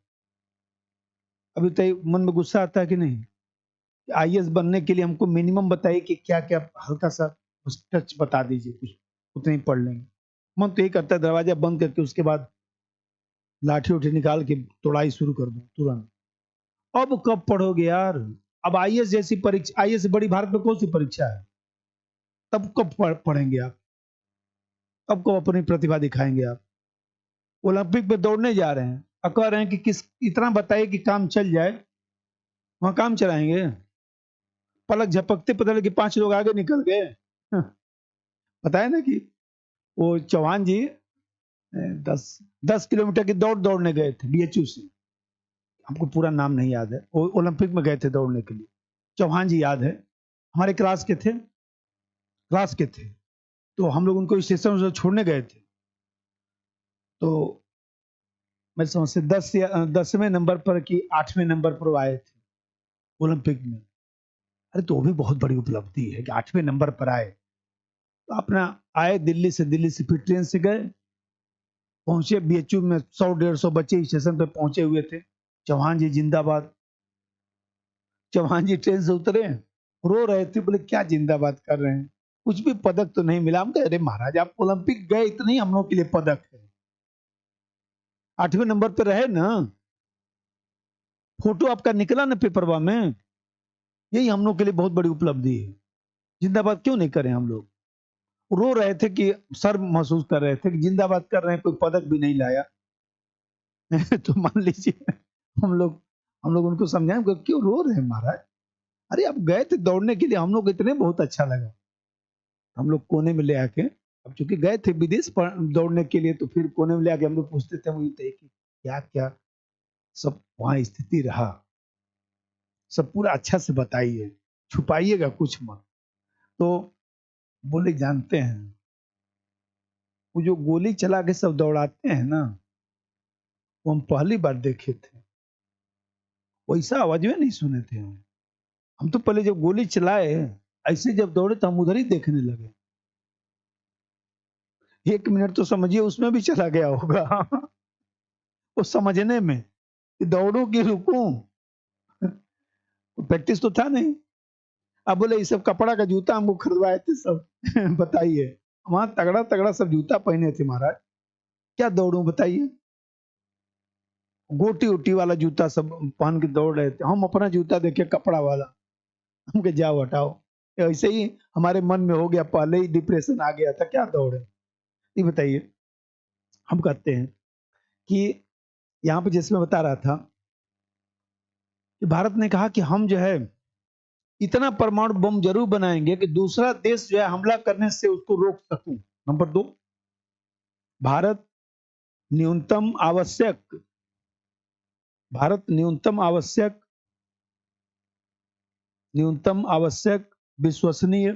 अभी तो मन में गुस्सा आता है कि नहीं, आईएएस बनने के लिए हमको मिनिमम बताइए कि क्या क्या, हल्का सा टच बता दीजिए, कुछ उतने ही पढ़ लेंगे। मन तो यही करता है दरवाजा बंद करके उसके बाद लाठी उठी निकाल के तोड़ाई शुरू कर दूं तुरंत। अब कब पढ़ोगे यार? अब आईएएस जैसी परीक्षा, आईएएस से बड़ी भारत में कौन सी परीक्षा है? तब कब पढ़ेंगे आप? अब कब अपनी प्रतिभा दिखाएंगे आप? ओलंपिक में दौड़ने जा रहे हैं और कह रहे हैं कि किस, इतना बताइए कि काम चल जाए, वहां काम चलाएंगे? पलक झपकते पता लगे 5 लोग आगे निकल गए। पता है ना कि वो चौहान जी 10 किलोमीटर की दौड़ दौड़ने गए थे बीएचयू से। हमको पूरा नाम नहीं याद है, वो ओलंपिक में गए थे दौड़ने के लिए। चौहान जी याद है, हमारे क्लास के थे। तो हम लोग उनको स्टेशन से छोड़ने गए थे, तो मैं समझ से 10वें नंबर पर कि 8वें नंबर पर वो आए थे ओलंपिक में। अरे तो वो भी बहुत बड़ी उपलब्धि है कि 8वें नंबर पर आए। तो अपना आए दिल्ली से फिर ट्रेन से गए, पहुंचे बीएचयू में, 100-150 बच्चे स्टेशन पे पहुंचे हुए थे। चौहान जी जिंदाबाद। चौहान जी ट्रेन से उतरे, रो रहे थे, बोले क्या जिंदाबाद कर रहे हैं, कुछ भी पदक तो नहीं मिला। हम कह, अरे महाराज आप ओलंपिक गए, इतने ही हम लोग के लिए पदक है, 8वें नंबर पर रहे ना, फोटो आपका निकला ना पेपरवा में, यही हम लोग के लिए बहुत बड़ी उपलब्धि है। जिंदाबाद क्यों नहीं करें हम लोग? रो रहे थे कि सर महसूस कर रहे थे कि जिंदाबाद कर रहे हैं, कोई पदक भी नहीं लाया। तो मान लीजिए हम लोग उनको समझाएं क्यों रो रहे हैं महाराज, अरे आप गए थे दौड़ने के लिए, हम लोग इतने बहुत अच्छा लगा। हम लोग कोने में ले आके, अब चूंकि गए थे विदेश दौड़ने के लिए, तो फिर कोने में ले आके हम लोग पूछते थे, वही थे कि क्या क्या सब वहां स्थिति रहा। सब पूरा अच्छा से बताइए, छुपाइएगा कुछ मत। तो बोले जानते हैं, वो जो गोली चला के सब दौड़ाते हैं ना, वो हम पहली बार देखे थे, वैसा आवाज में नहीं सुने थे हम तो पहले जब गोली चलाए ऐसे जब दौड़े तो हम उधर ही देखने लगे। 1 मिनट तो समझिए उसमें भी चला गया होगा वो समझने में कि दौड़ू कि रुकूं, प्रैक्टिस तो था नहीं। अब बोले ये सब कपड़ा का जूता हमको खरीदवाए थे सब बताइए, वहां तगड़ा तगड़ा सब जूता पहने थे महाराज, क्या दौड़ू बताइए। गोटी उटी वाला जूता सब पहन के दौड़ रहे थे, हम अपना जूता देखे कपड़ा वाला, हम के जाओ हटाओ। ऐसे ही हमारे मन में हो गया, पहले ही डिप्रेशन आ गया था, क्या दौड़े। ये बताइए, हम कहते हैं कि यहाँ पे जैसे मैं बता रहा था कि भारत ने कहा कि हम जो है इतना परमाणु बम जरूर बनाएंगे कि दूसरा देश जो है हमला करने से उसको रोक सकूं। नंबर 2, भारत न्यूनतम आवश्यक भारत न्यूनतम आवश्यक विश्वसनीय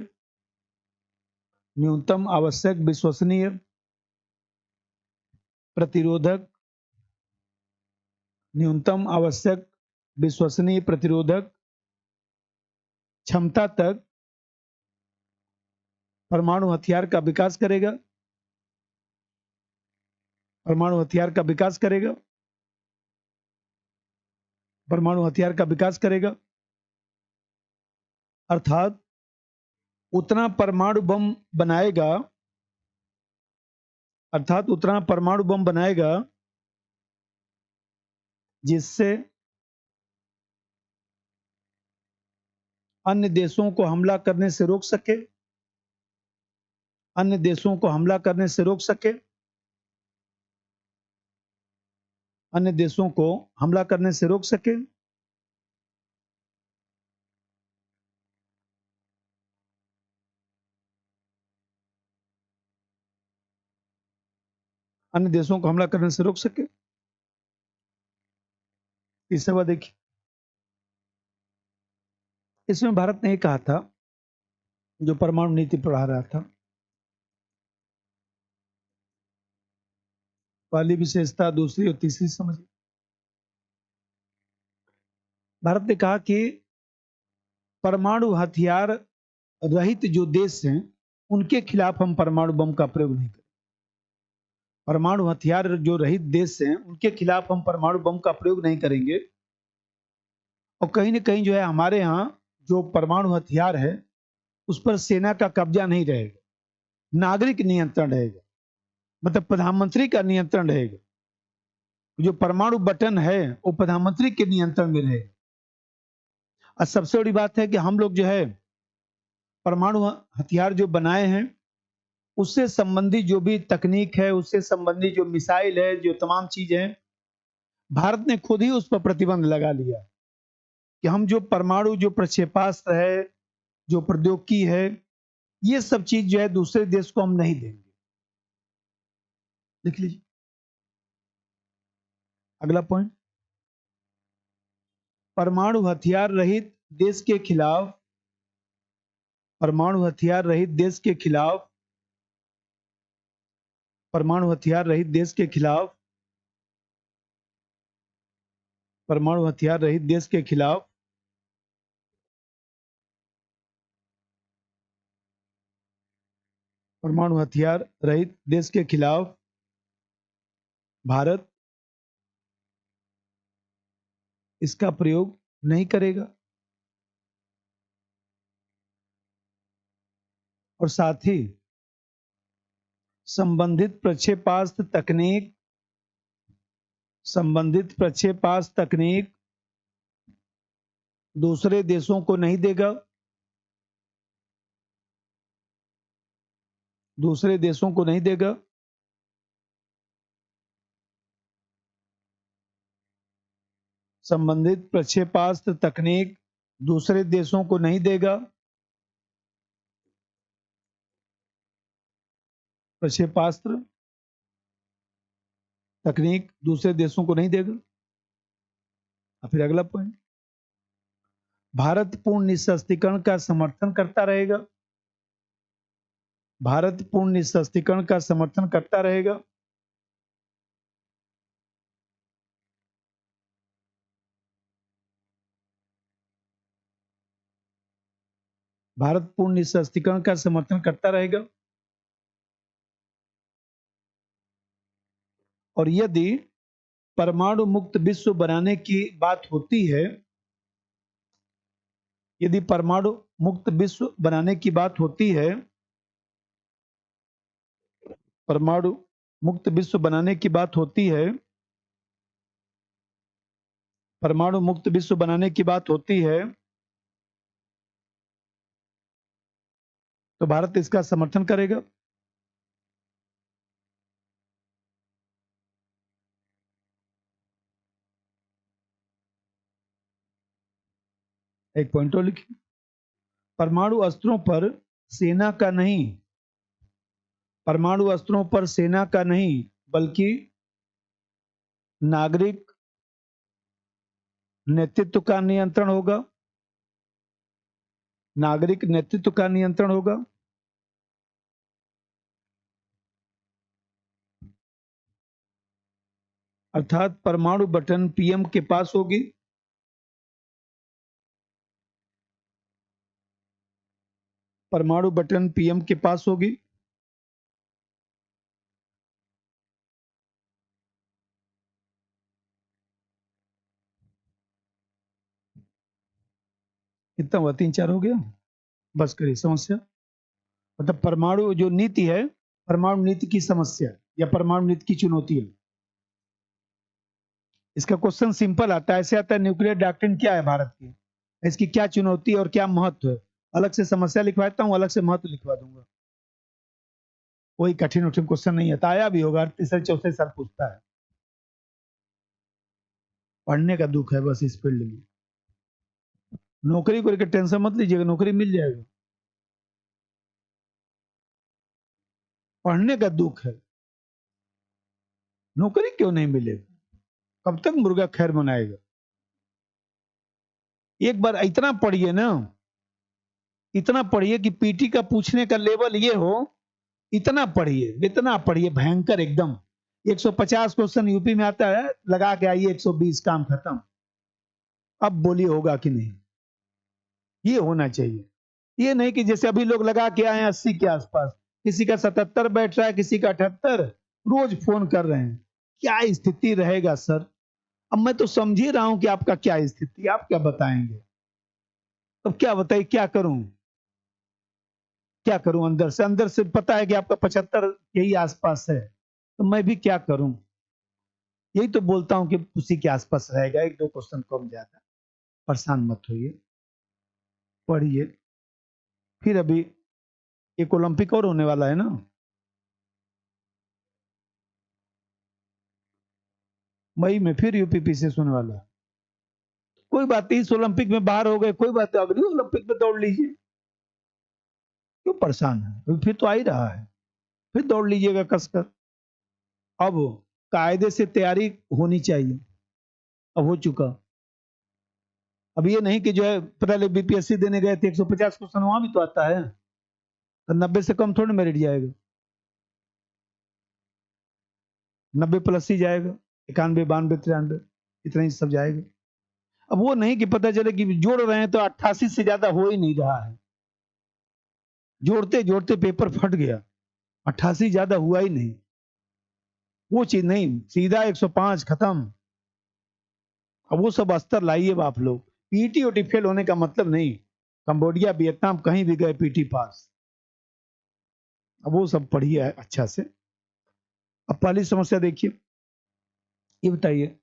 प्रतिरोधक प्रतिरोधक क्षमता तक परमाणु हथियार का विकास करेगा। परमाणु हथियार का विकास करेगा। परमाणु हथियार का विकास करेगा, अर्थात उतना परमाणु बम बनाएगा, जिससे अन्य देशों को हमला करने से रोक सके, अन्य देशों को हमला करने से रोक सके, अन्य देशों को हमला करने से रोक सके। अन्य देशों को हमला करने से रोक सके। तीसरा बात देखिए, इसमें भारत ने ये कहा था, जो परमाणु नीति पढ़ा रहा था, पहली विशेषता, दूसरी और तीसरी समझिए। भारत ने कहा कि परमाणु हथियार रहित जो देश हैं उनके खिलाफ हम परमाणु बम का प्रयोग नहीं करें। परमाणु हथियार जो रहित देश हैं उनके खिलाफ हम परमाणु बम का प्रयोग नहीं करेंगे। और कहीं ना कहीं जो है हमारे यहाँ जो परमाणु हथियार है उस पर सेना का कब्जा नहीं रहेगा, नागरिक नियंत्रण रहेगा, मतलब प्रधानमंत्री का नियंत्रण रहेगा। जो परमाणु बटन है वो प्रधानमंत्री के नियंत्रण में रहेगा। और सबसे बड़ी बात है कि हम लोग जो है परमाणु हथियार जो बनाए हैं उससे संबंधित जो भी तकनीक है, उससे संबंधित जो मिसाइल है, जो तमाम चीजें हैं, भारत ने खुद ही उस पर प्रतिबंध लगा लिया कि हम जो परमाणु जो प्रक्षेपास्त्र है, जो प्रौद्योगिकी है, ये सब चीज जो है दूसरे देश को हम नहीं देंगे। लिख लीजिए अगला पॉइंट, परमाणु हथियार रहित देश के खिलाफ, परमाणु हथियार रहित देश के खिलाफ, परमाणु हथियार रहित देश के खिलाफ, परमाणु हथियार रहित देश के खिलाफ परमाणु हथियार रहित देश के खिलाफ भारत इसका प्रयोग नहीं करेगा। और साथ ही संबंधित प्रक्षेपास्त्र तकनीक, संबंधित प्रक्षेपास्त्र तकनीक दूसरे देशों को नहीं देगा, दूसरे देशों को नहीं देगा। संबंधित प्रक्षेपास्त्र तकनीक दूसरे देशों को नहीं देगा। प्रक्षेपास्त्र तकनीक दूसरे देशों को नहीं देगा। और फिर अगला पॉइंट, भारत पूर्ण निशस्त्रीकरण का समर्थन करता रहेगा। भारत पूर्ण निशस्त्रीकरण का समर्थन करता रहेगा। भारत पूर्ण निशस्त्रीकरण का समर्थन करता रहेगा। और यदि परमाणु मुक्त विश्व बनाने की बात होती है, यदि परमाणु मुक्त विश्व बनाने की बात होती है, परमाणु मुक्त विश्व बनाने की बात होती है, परमाणु मुक्त विश्व बनाने की बात होती है, तो भारत इसका समर्थन करेगा। एक पॉइंट और लिखिए, परमाणु अस्त्रों पर सेना का नहीं, परमाणु अस्त्रों पर सेना का नहीं बल्कि नागरिक नेतृत्व का नियंत्रण होगा। नागरिक नेतृत्व का नियंत्रण होगा। अर्थात परमाणु बटन पीएम के पास होगी। परमाणु बटन पीएम के पास होगी। कितना हुआ? 3-4 हो गया। बस करिए समस्या। मतलब परमाणु जो नीति है, परमाणु नीति की समस्या या परमाणु नीति की चुनौती है। इसका क्वेश्चन सिंपल आता है, ऐसे आता है न्यूक्लियर डॉक्ट्रिन क्या है भारत की, इसकी क्या चुनौती और क्या महत्व है। अलग से समस्या लिखवाता हूँ, अलग से महत्व लिखवा दूंगा। कोई कठिन उठिन क्वेश्चन नहीं आता, आया भी होगा, तीसरे चौथे साल पूछता है। पढ़ने का दुख है बस इस फील्ड में। नौकरी को लेकर टेंशन मत लीजिएगा, नौकरी मिल जाएगा। पढ़ने का दुख है, नौकरी क्यों नहीं मिलेगा? कब तक मुर्गा खैर मनाएगा? एक बार इतना पढ़िए ना, इतना पढ़िए कि पीटी का पूछने का लेवल ये हो, इतना पढ़िए, इतना पढ़िए भयंकर एकदम। 150 क्वेश्चन यूपी में आता है, लगा के आइए 120, काम खत्म। अब बोलिए होगा कि नहीं? ये होना चाहिए। ये नहीं कि जैसे अभी लोग लगा के आए 80 के आसपास, किसी का 77 बैठ रहा है, किसी का 78, रोज फोन कर रहे हैं। क्या स्थिति रहेगा सर? अब मैं तो समझ ही रहा हूं कि आपका क्या स्थिति, आप क्या बताएंगे? अब क्या बताइए, क्या करूं? क्या करूं? अंदर से पता है कि आपका 75 यही आसपास है, तो मैं भी क्या करूं? यही तो बोलता हूं कि उसी के आसपास रहेगा, 1-2 क्वेश्चन कम ज्यादा। परेशान मत होइए, पढ़िए। फिर अभी एक ओलंपिक और होने वाला है ना, मई में फिर यूपीपीसीएस होने वाला है। कोई बात नहीं, इस ओलंपिक में बाहर हो गए, कोई बात नहीं, अगली ओलंपिक में दौड़ लीजिए। क्यों परेशान है? अभी फिर तो आ ही रहा है, फिर दौड़ लीजिएगा कसकर। अब कायदे से तैयारी होनी चाहिए, अब हो चुका। अब ये नहीं कि जो है पहले बीपीएससी देने गए थे 150 क्वेश्चन, वहां भी तो आता है, तो 90 से कम थोड़ी मेरिट जाएगा, 90 प्लस ही जाएगा, 91, 92, 93, इतना ही सब जाएगा। अब वो नहीं कि पता चले कि जोड़ रहे हैं तो 88 से ज्यादा हो ही नहीं रहा है, जोड़ते जोड़ते पेपर फट गया, 88 ज्यादा हुआ ही नहीं। वो चीज नहीं, सीधा 105 खत्म। अब वो सब अस्तर लाइए आप लोग। पीटी ओटी फेल होने का मतलब नहीं, कंबोडिया वियतनाम कहीं भी गए पीटी पास। अब वो सब पढ़िए अच्छा से। अब पहली समस्या देखिए, ये बताइए,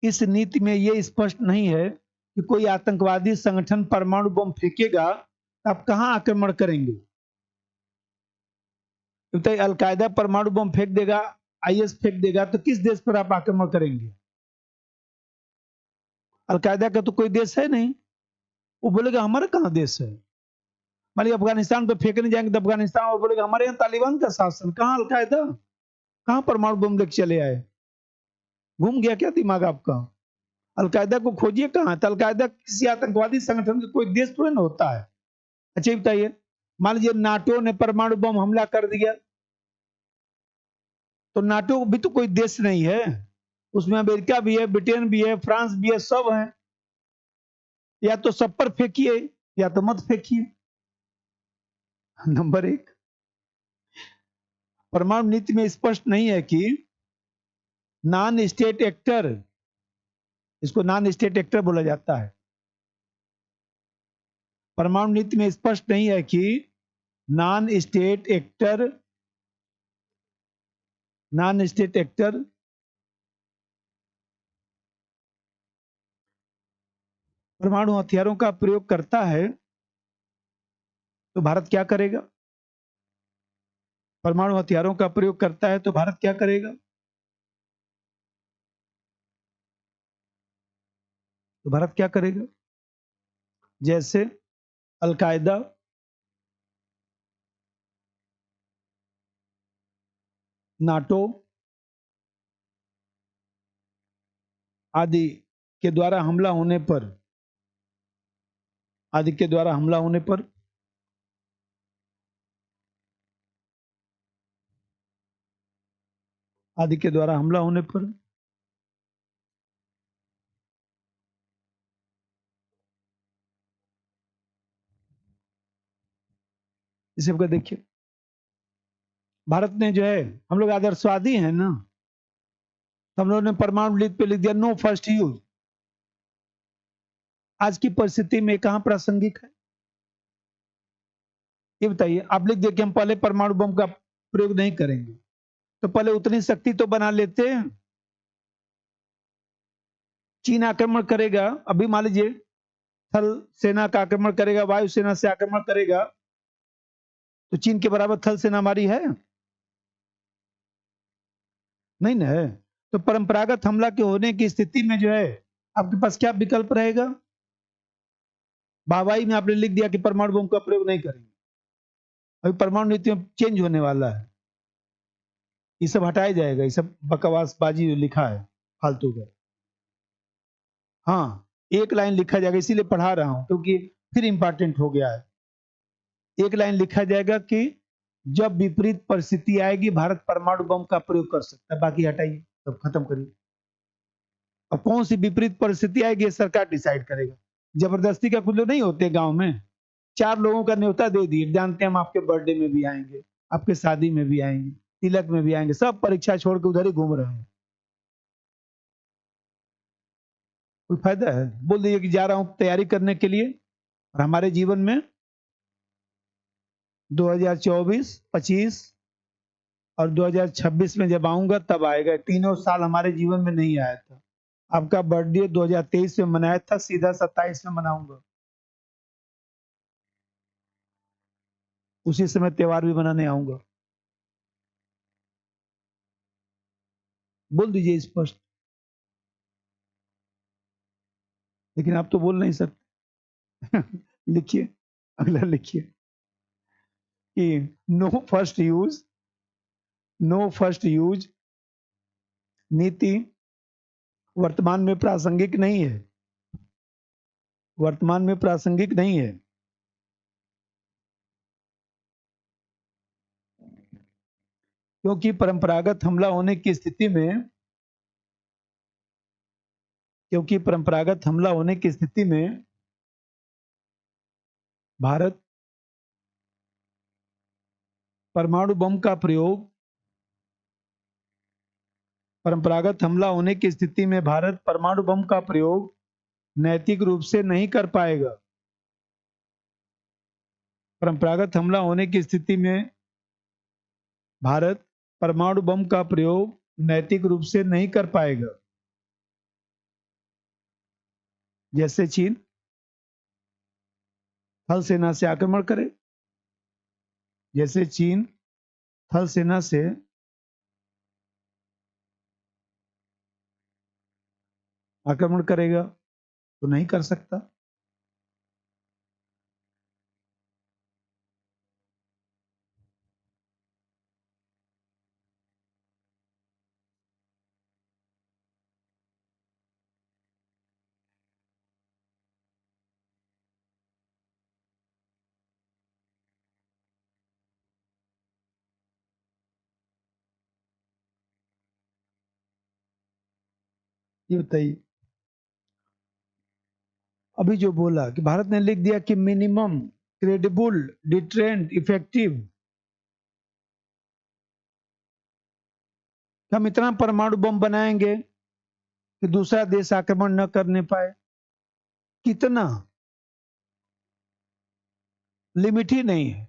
इस नीति में ये स्पष्ट नहीं है कि कोई आतंकवादी संगठन परमाणु बम फेंकेगा तो आप कहां आक्रमण करेंगे? बताइए, अलकायदा परमाणु बम फेंक देगा, आईएस फेंक देगा, तो किस देश पर आप आक्रमण करेंगे? अलकायदा का तो कोई देश है नहीं, वो बोलेगा हमारा कहां देश है। मान लीजिए अफगानिस्तान पे फेंकने जाएंगे तो अफगानिस्तान और बोलेगा हमारे यहाँ तालिबान का शासन, कहाँ अलकायदा, कहाँ परमाणु बम लेके चले आए? घूम गया क्या दिमाग आपका? अलकायदा को खोजिए कहाँ है, तो अलकायदा किसी आतंकवादी संगठन का कोई देश थोड़ी ना होता है। अच्छा ये बताइए, मान लीजिए नाटो ने परमाणु बम हमला कर दिया, तो नाटो भी तो कोई देश नहीं है, उसमें अमेरिका भी है, ब्रिटेन भी है, फ्रांस भी है, सब है। या तो सब पर फेंकिए या तो मत फेंकिए। नंबर एक, परमाणु नीति में स्पष्ट नहीं है कि नॉन स्टेट एक्टर, इसको नॉन स्टेट एक्टर बोला जाता है। परमाणु नीति में स्पष्ट नहीं है कि non state actor, non state actor परमाणु हथियारों का प्रयोग करता है तो भारत क्या करेगा? परमाणु हथियारों का प्रयोग करता है तो भारत क्या करेगा? तो भारत क्या करेगा? जैसे अलकायदा, नाटो आदि के द्वारा हमला होने पर, आदि के द्वारा हमला होने पर आदि के द्वारा हमला होने पर इसे देखिए, भारत ने जो है, हम लोग आदर्शवादी हैं ना, हम लोगों ने परमाणु नीति पे लिख दिया नो फर्स्ट यूज। आज की परिस्थिति में कहां प्रासंगिक है ये बताइए? आप लिख दिए कि हम पहले परमाणु बम का प्रयोग नहीं करेंगे, तो पहले उतनी शक्ति तो बना लेते हैं। चीन आक्रमण करेगा, अभी मान लीजिए थल सेना का आक्रमण करेगा, वायु सेना से आक्रमण करेगा, तो चीन के बराबर थल सेना हमारी है? नहीं ना है। तो परंपरागत हमला के होने की स्थिति में जो है, आपके पास क्या विकल्प रहेगा? वाहवाही में आपने लिख दिया कि परमाणु बम का प्रयोग नहीं करेंगे, अभी परमाणु नीति में चेंज होने वाला है, ये सब हटाया जाएगा, ये सब बकवासबाजी जो लिखा है फालतू का। हाँ, एक लाइन लिखा जाएगा, इसीलिए पढ़ा रहा हूं क्योंकि फिर इंपॉर्टेंट हो गया है। एक लाइन लिखा जाएगा कि जब विपरीत परिस्थिति आएगी भारत परमाणु बम का प्रयोग कर सकता है, बाकी हटाइए, सब खत्म करिए। अब कौन सी विपरीत परिस्थिति आएगी ये सरकार डिसाइड करेगा। जबरदस्ती का कुछ लोग नहीं होते गांव में, चार लोगों का न्योता दे दिए, जानते हैं हम आपके बर्थडे में भी आएंगे, आपके शादी में भी आएंगे, तिलक में भी आएंगे, सब परीक्षा छोड़ के उधर ही घूम रहे हैं। कोई फायदा है? बोल दीजिए कि जा रहा हूं तैयारी करने के लिए, और हमारे जीवन में 2024, 25 और 2026 में जब आऊंगा तब आएगा। तीनों साल हमारे जीवन में नहीं आया था। आपका बर्थडे 2023 में मनाया था, सीधा 27 में मनाऊंगा, उसी समय त्योहार भी मनाने आऊंगा। बोल दीजिए स्पष्ट। लेकिन आप तो बोल नहीं सकते। लिखिए, अगला लिखिए कि no first use, no first use नीति वर्तमान में प्रासंगिक नहीं है, वर्तमान में प्रासंगिक नहीं है, क्योंकि परंपरागत हमला होने की स्थिति में, क्योंकि परंपरागत हमला होने की स्थिति में भारत परमाणु बम का प्रयोग, परंपरागत हमला होने की स्थिति में भारत परमाणु बम का प्रयोग नैतिक रूप से नहीं कर पाएगा। परंपरागत हमला होने की स्थिति में भारत परमाणु बम का प्रयोग नैतिक रूप से नहीं कर पाएगा। जैसे चीन थल सेना से आक्रमण करे, जैसे चीन थल सेना से आक्रमण करेगा तो नहीं कर सकता। ये बताइए, अभी जो बोला कि भारत ने लिख दिया कि मिनिमम क्रेडिबल डिटरेंट इफेक्टिव, हम इतना परमाणु बम बनाएंगे कि दूसरा देश आक्रमण न करने पाए। कितना, लिमिट ही नहीं है।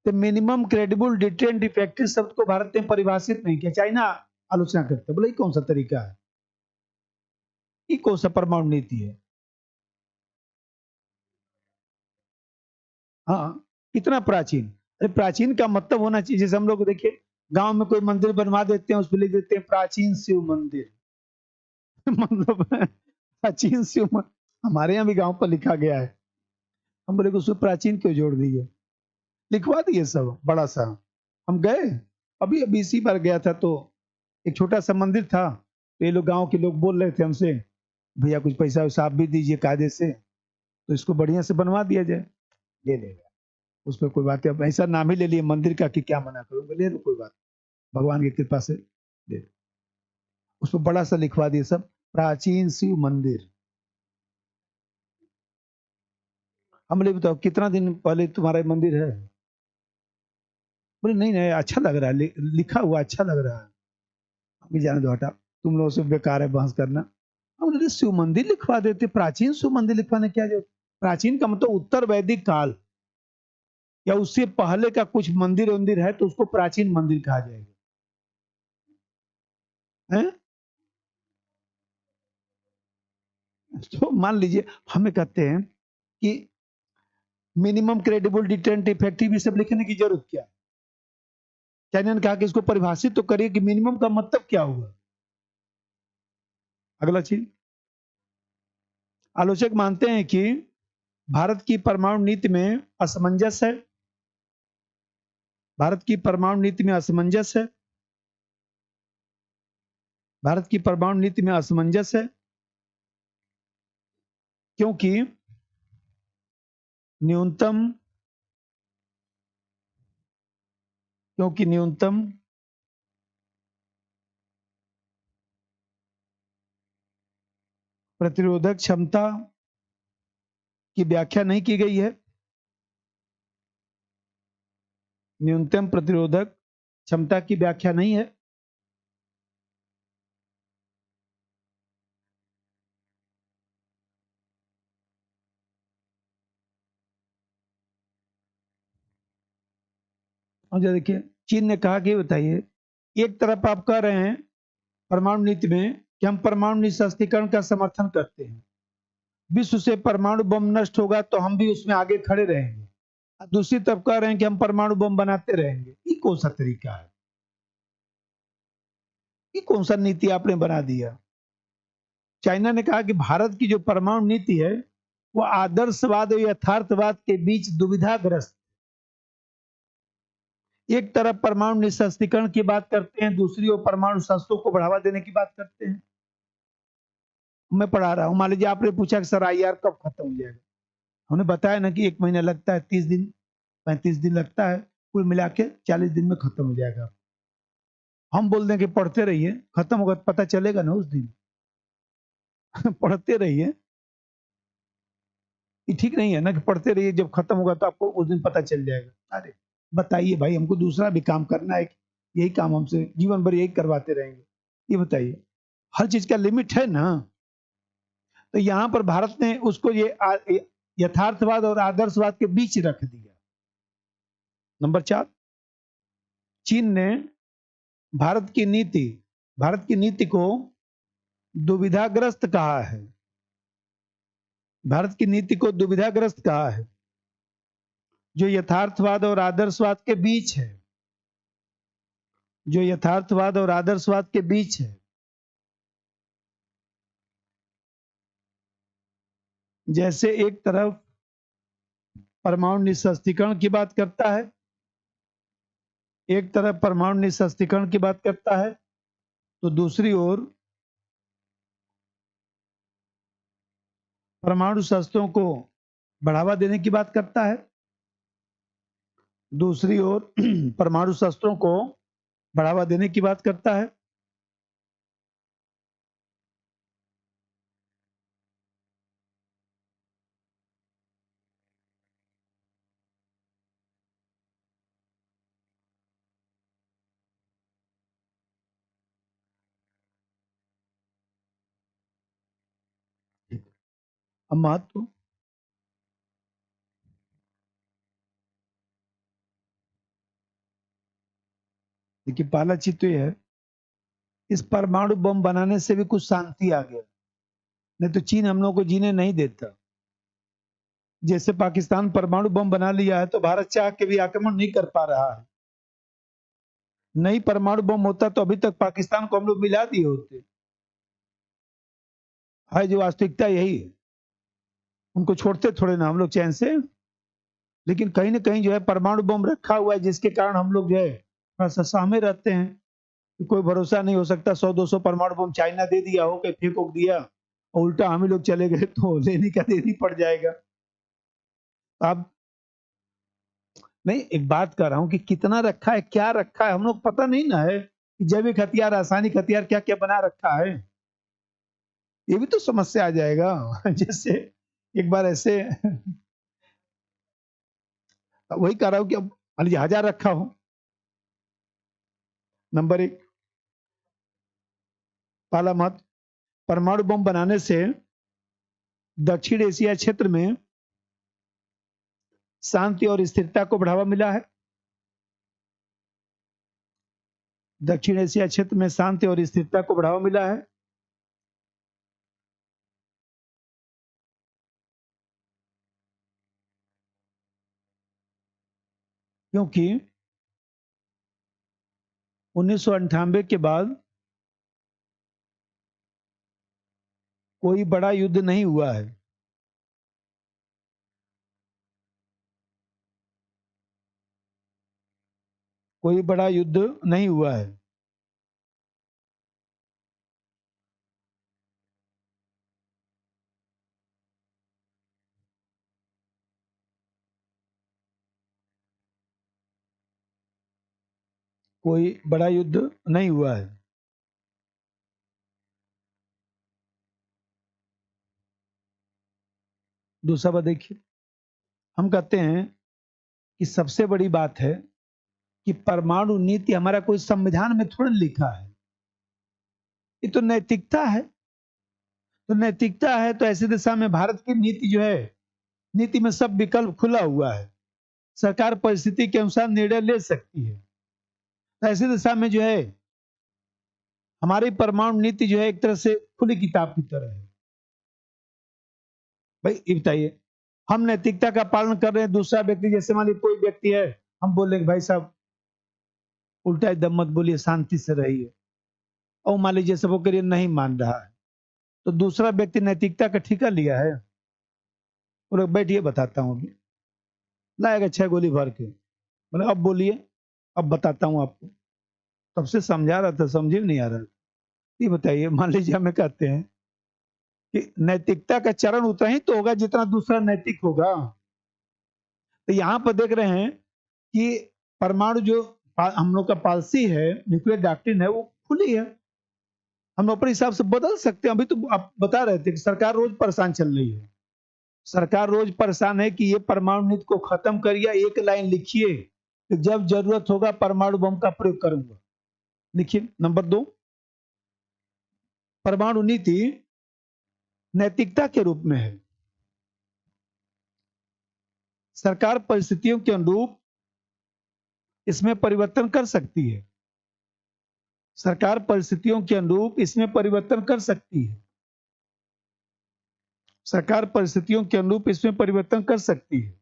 तो मिनिमम क्रेडिबल डिटरेंट इफेक्टिव शब्द को भारत ने परिभाषित नहीं किया, चाइना आलोचना करते, बोले ये कौन सा तरीका है, ये कौन सा परमाणु नीति है। हाँ, इतना प्राचीन, अरे प्राचीन का मतलब होना चाहिए, जैसे हम लोग देखिए गांव में कोई मंदिर बनवा देते हैं, उस पर लिख देते हैं प्राचीन शिव मंदिर। मतलब प्राचीन शिव हमारे यहाँ भी गांव पर लिखा गया है, हम बोले कि उसको प्राचीन क्यों जोड़ दिए, लिखवा दिए सब बड़ा सा। हम गए, अभी अभी इसी बार गया था, तो एक छोटा सा मंदिर था, तो ये लोग गांव के लोग बोल रहे थे हमसे, भैया कुछ पैसा वैसा आप भी दीजिए कायदे से, तो इसको बढ़िया से बनवा दिया जाए। ले लेगा, उस पर कोई बात है, अब ऐसा नाम ही ले लिए मंदिर का कि क्या मना करूंगा, ले लो कोई बात, भगवान की कृपा से ले। उस पर बड़ा सा लिखवा दिए सब, प्राचीन शिव मंदिर। हम बोले बताओ कितना दिन पहले तुम्हारा मंदिर है, बोले नहीं नहीं अच्छा लग रहा है, लिखा हुआ अच्छा लग रहा है। अभी जाने दो, हटा, तुम लोगों से बेकार है बहस करना। हम बोले शिव मंदिर लिखवा देते, प्राचीन शिव मंदिर लिखवाने क्या जरूरत। प्राचीन का मतलब उत्तर वैदिक काल या उससे पहले का कुछ मंदिर वंदिर है तो उसको प्राचीन मंदिर कहा जाएगा, है? तो मान लीजिए हमें कहते हैं कि मिनिमम क्रेडिबल डिटेंट इफेक्टिव ये सब लिखने की जरूरत क्या है। चाइना ने कहा कि इसको परिभाषित तो करिए कि मिनिमम का मतलब क्या होगा। अगला चीज, आलोचक मानते हैं कि भारत की परमाणु नीति में असमंजस है, भारत की परमाणु नीति में असमंजस है, भारत की परमाणु नीति में असमंजस है, क्योंकि न्यूनतम क्योंकि न्यूनतम प्रतिरोधक क्षमता की व्याख्या नहीं की गई है, न्यूनतम प्रतिरोधक क्षमता की व्याख्या नहीं है। और जो देखिए चीन ने कहा कि बताइए, एक तरफ आप कह रहे हैं परमाणु नीति में कि हम परमाणु निशस्त्रीकरण का समर्थन करते हैं, विश्व से परमाणु बम नष्ट होगा तो हम भी उसमें आगे खड़े रहेंगे, दूसरी तरफ कह रहे हैं कि हम परमाणु बम बनाते रहेंगे। ये कौन सा तरीका है, ये कौन सा नीति आपने बना दिया। चाइना ने कहा कि भारत की जो परमाणु नीति है वो आदर्शवाद और यथार्थवाद के बीच दुविधाग्रस्त, एक तरफ परमाणु निशस्त्रीकरण की बात करते हैं, दूसरी ओर परमाणु शस्त्रों को बढ़ावा देने की बात करते हैं। मैं पढ़ा रहा हूं, मान लीजिए आपने पूछा कि सर आईआर कब खत्म हो जाएगा, हमने बताया ना कि 1 महीना लगता है, 30 दिन 35 दिन लगता है, कुल मिला के 40 दिन में खत्म हो जाएगा। हम बोल दें कि पढ़ते रहिए, खत्म होगा तो पता चलेगा ना उस दिन। पढ़ते रहिए, ये ठीक नहीं है ना कि पढ़ते रहिए, जब खत्म होगा तो आपको उस दिन पता चल जाएगा। अरे बताइए भाई, हमको दूसरा भी काम करना है, यही काम हमसे जीवन भर यही करवाते रहेंगे, ये बताइए, हर चीज का लिमिट है ना। तो यहाँ पर भारत ने उसको ये यथार्थवाद और आदर्शवाद के बीच रख दिया। नंबर 4, चीन ने भारत की नीति को दुविधाग्रस्त कहा है, भारत की नीति को दुविधाग्रस्त कहा है, जो यथार्थवाद और आदर्शवाद के बीच है, जो यथार्थवाद और आदर्शवाद के बीच है। जैसे एक तरफ परमाणु निशस्त्रीकरण की बात करता है, एक तरफ परमाणु निशस्त्रीकरण की बात करता है, तो दूसरी ओर परमाणु शस्त्रों को बढ़ावा देने की बात करता है, दूसरी ओर परमाणु शस्त्रों को बढ़ावा देने की बात करता है। अब महत्व, देखिए पहला चीज तो यह है, इस परमाणु बम बनाने से भी कुछ शांति आ गया, नहीं तो चीन हम लोग को जीने नहीं देता। जैसे पाकिस्तान परमाणु बम बना लिया है तो भारत चाह के भी आक्रमण नहीं कर पा रहा है। नहीं परमाणु बम होता तो अभी तक पाकिस्तान को हम लोग मिला दिए होते। है जो वास्तविकता यही है, उनको छोड़ते थोड़े ना हम लोग चैन से। लेकिन कहीं ना कहीं जो है परमाणु बम रखा हुआ है, जिसके कारण हम लोग जो है थोड़ा सा सहमे रहते हैं कि कोई भरोसा नहीं हो सकता। 100-200 परमाणु बम चाइना दे दिया हो कि फेंक दिया और उल्टा हम ही लोग चले गए तो लेने का देनी पड़ जाएगा। अब नहीं, एक बात कर रहा हूं कि कितना रखा है, क्या रखा है, हम लोग पता नहीं ना है कि जैविक हथियार, रासायनिक हथियार क्या क्या बना रखा है। ये भी तो समस्या आ जाएगा जैसे एक बार ऐसे वही कह रहा हूं कि अब मान लीजिए 1000 रखा हो। नंबर एक, पहला मत, परमाणु बम बनाने से दक्षिण एशिया क्षेत्र में शांति और स्थिरता को बढ़ावा मिला है। दक्षिण एशिया क्षेत्र में शांति और स्थिरता को बढ़ावा मिला है, क्योंकि 1998 के बाद कोई बड़ा युद्ध नहीं हुआ है। कोई बड़ा युद्ध नहीं हुआ है। कोई बड़ा युद्ध नहीं हुआ है। दूसरा बात देखिए, हम कहते हैं कि सबसे बड़ी बात है कि परमाणु नीति हमारा कोई संविधान में थोड़ा लिखा है, ये तो नैतिकता है। तो नैतिकता है तो ऐसी दिशा में भारत की नीति जो है, नीति में सब विकल्प खुला हुआ है, सरकार परिस्थिति के अनुसार निर्णय ले सकती है। तो ऐसी दिशा में जो है हमारी परमाणु नीति जो है एक तरह से खुली किताब की तरह है। भाई ये बताइए, हम नैतिकता का पालन कर रहे हैं, दूसरा व्यक्ति जैसे मान लीजिए कोई व्यक्ति है, हम बोल रहे भाई साहब उल्टा एकदम मत बोलिए, शांति से रहिए, और मान लीजिए सब वो करिए नहीं मान रहा है, तो दूसरा व्यक्ति नैतिकता का ठेका लिया है। और बैठिए बताता हूँ, अभी लाएगा 6 गोली भर के, बोले अब बोलिए, अब बताता हूँ आपको। तब से समझा रहा था, समझे नहीं आ रहा। ये बताइए, मान लीजिए हमें कहते हैं कि नैतिकता का चरण उतना ही तो होगा जितना दूसरा नैतिक होगा। तो यहाँ पर देख रहे हैं कि परमाणु जो हम लोग का पॉलिसी है, न्यूक्लियर डॉक्ट्रिन है, वो खुली है, हम अपने हिसाब से बदल सकते हैं। अभी तो आप बता रहे थे कि सरकार रोज परेशान चल रही है। सरकार रोज परेशान है कि ये परमाणु नीति को खत्म करिए, एक लाइन लिखिए कि जब जरूरत होगा परमाणु बम का प्रयोग करूंगा। लिखिए। नंबर 2, परमाणु नीति नैतिकता के रूप में है। सरकार परिस्थितियों के अनुरूप इसमें परिवर्तन कर सकती है। सरकार परिस्थितियों के अनुरूप इसमें परिवर्तन कर सकती है। सरकार परिस्थितियों के अनुरूप इसमें परिवर्तन कर सकती है।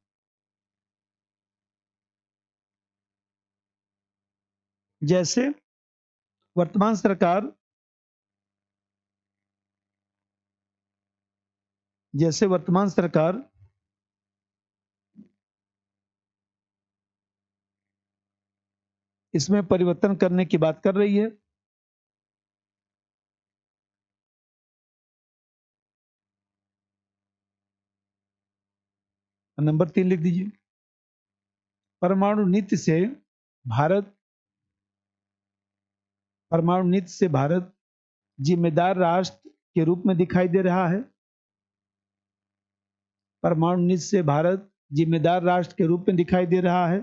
जैसे वर्तमान सरकार जैसे वर्तमान सरकार इसमें परिवर्तन करने की बात कर रही है। नंबर 3 लिख दीजिए, परमाणु नीति से भारत परमाणु नीति से भारत जिम्मेदार राष्ट्र के रूप में दिखाई दे रहा है। परमाणु नीति से भारत जिम्मेदार राष्ट्र के रूप में दिखाई दे रहा है,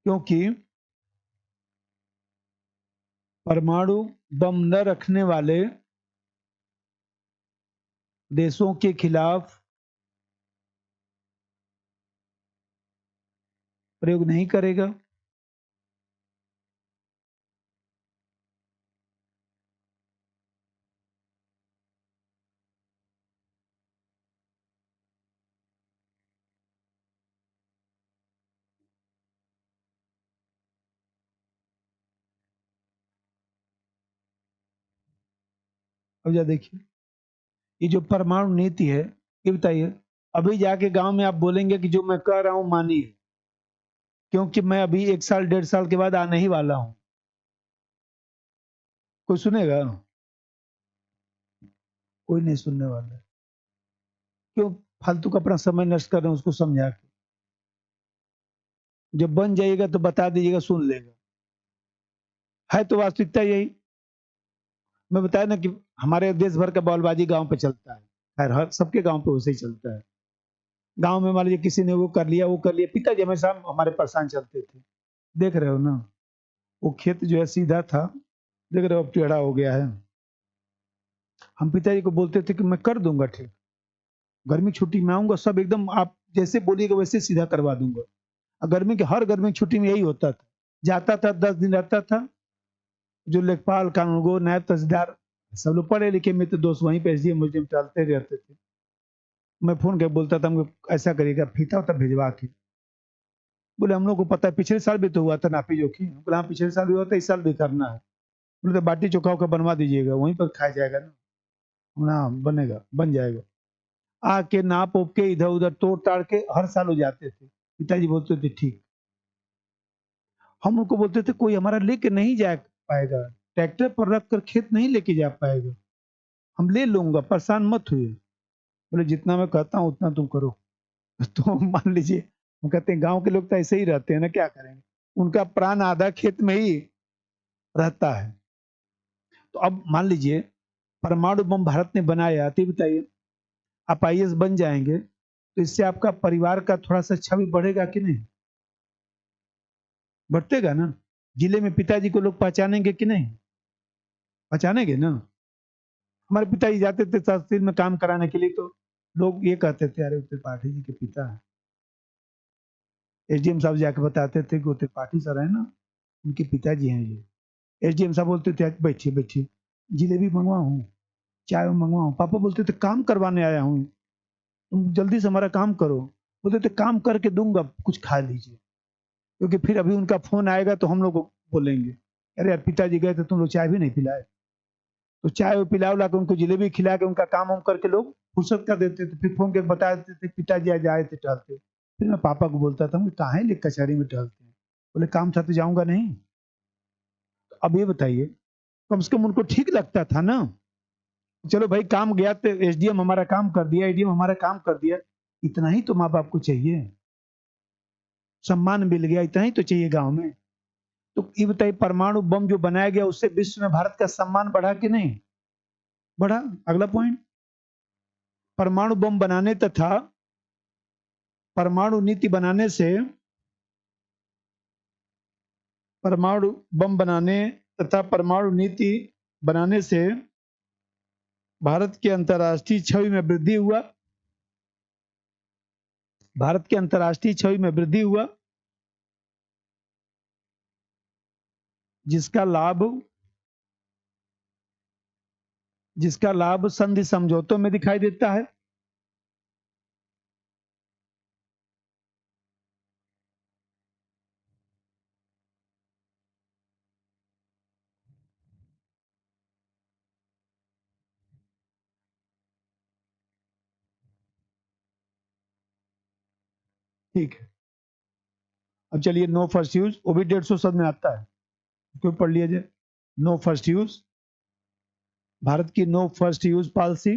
क्योंकि परमाणु बम न रखने वाले देशों के खिलाफ प्रयोग नहीं करेगा। अब जा देखिए, ये जो परमाणु नीति है, ये बताइए, अभी जाके गांव में आप बोलेंगे कि जो मैं कह रहा हूं मानिए, क्योंकि मैं अभी 1 साल 1.5 साल के बाद आने ही वाला हूं। कोई सुनेगा? कोई नहीं सुनने वाला है। क्यों फालतू का अपना समय नष्ट कर रहे हैं उसको समझा के? जब बन जाइएगा तो बता दीजिएगा, सुन लेगा। है तो वास्तविकता यही। मैं बताया ना कि हमारे देश भर का बॉलबाजी गांव पे चलता है। खैर हर सबके गांव पे वैसे ही चलता है। गांव में मान लीजिए किसी ने वो कर लिया, वो कर लिया, पिताजी हमेशा हमारे परेशान चलते थे। देख रहे हो ना, वो खेत जो है सीधा था, देख रहे हो अब टेढ़ा हो गया है। हम पिताजी को बोलते थे कि मैं कर दूंगा ठीक, गर्मी की छुट्टी में आऊंगा, सब एकदम आप जैसे बोलिएगा वैसे सीधा करवा दूंगा। और गर्मी की छुट्टी में यही होता था। जाता था, 10 दिन रहता था। जो लेखपाल, कानूनगो, नायब तहसीलदार, सब लोग पढ़े लिखे मित्र दोस्त वहीं पे एसडीएम म्यूजियम टहलते रहते थे। मैं फोन करके बोलता था हमको ऐसा करिएगा, फीता उता भिजवा के। बोले हम लोग को पता है, पिछले साल भी तो हुआ था नापी जोखी। बोले हाँ पिछले साल भी हुआ था, इस साल भी करना है। बोले तो बाटी चोखा का बनवा दीजिएगा, वहीं पर खाया जाएगा ना। ना बनेगा, बन जाएगा। आके नाप उप के इधर उधर तोड़ ताड़ के हर साल हो जाते थे। पिताजी बोलते थे ठीक। हम उनको बोलते थे कोई हमारा लेके नहीं जा पाएगा, ट्रैक्टर पर रख कर खेत नहीं लेके जा पाएगा, हम ले लूंगा, परेशान मत हुई। बोले जितना मैं कहता हूँ उतना तुम करो। तो मान लीजिए, हम कहते हैं गांव के लोग तो ऐसे ही रहते हैं ना, क्या करेंगे। उनका प्राण आधा खेत में ही रहता है। तो अब मान लीजिए परमाणु बम भारत ने बनाया, तो बताइए आप आईएएस बन जाएंगे तो इससे आपका परिवार का थोड़ा सा छवि बढ़ेगा कि नहीं? बढ़तेगा ना। जिले में पिताजी को लोग पहचानेंगे कि नहीं? पहचानेंगे ना। हमारे पिताजी जाते थे तहसील में काम कराने के लिए, तो लोग ये कहते थे अरे त्रिपाठी जी के पिता है। एसडीएम साहब जाके बताते थे कि वो त्रिपाठी सर है ना, उनके पिताजी हैं ये। एसडीएम साहब बोलते थे बैठिए बैठिए, जिलेबी मंगवाऊं, चाय मंगवाऊं। पापा बोलते थे काम करवाने आया हूँ, तुम जल्दी से हमारा काम करो। बोलते थे काम करके दूंगा, कुछ खा लीजिए। क्योंकि फिर अभी उनका फोन आएगा तो हम लोग बोलेंगे अरे यार पिताजी गए थे, तुम लोग चाय भी नहीं पिलाए। तो चाय वो पिला उला के उनको जिलेबी खिला के उनका काम वाम करके लोग फुर्सत कर देते थे। फिर फोन के बता देते थे पिताजी आज आए थे टहलते। फिर मैं पापा को बोलता था कहाँ ले कचहरी में टहलते हैं। बोले काम था तो जाऊंगा नहीं। तो अब ये बताइए, कम से कम उनको ठीक लगता था ना। चलो भाई काम गया तो एसडीएम हमारा काम कर दिया, एडीएम हमारा काम कर दिया, इतना ही तो माँ बाप को चाहिए। सम्मान मिल गया, इतना ही तो चाहिए गांव में। तो ये बताइए परमाणु बम जो बनाया गया उससे विश्व में भारत का सम्मान बढ़ा कि नहीं बढ़ा? अगला पॉइंट, परमाणु बम बनाने तथा परमाणु नीति बनाने से, परमाणु बम बनाने तथा परमाणु नीति बनाने से भारत की अंतर्राष्ट्रीय छवि में वृद्धि हुआ। भारत की अंतर्राष्ट्रीय छवि में वृद्धि हुआ, जिसका लाभ संधि समझौतों में दिखाई देता है। ठीक है, अब चलिए नो फर्स्ट यूज, वो भी 150 शब्द में आता है, क्यों पढ़ लिया जाए। नो फर्स्ट यूज, भारत की नो फर्स्ट यूज पॉलिसी।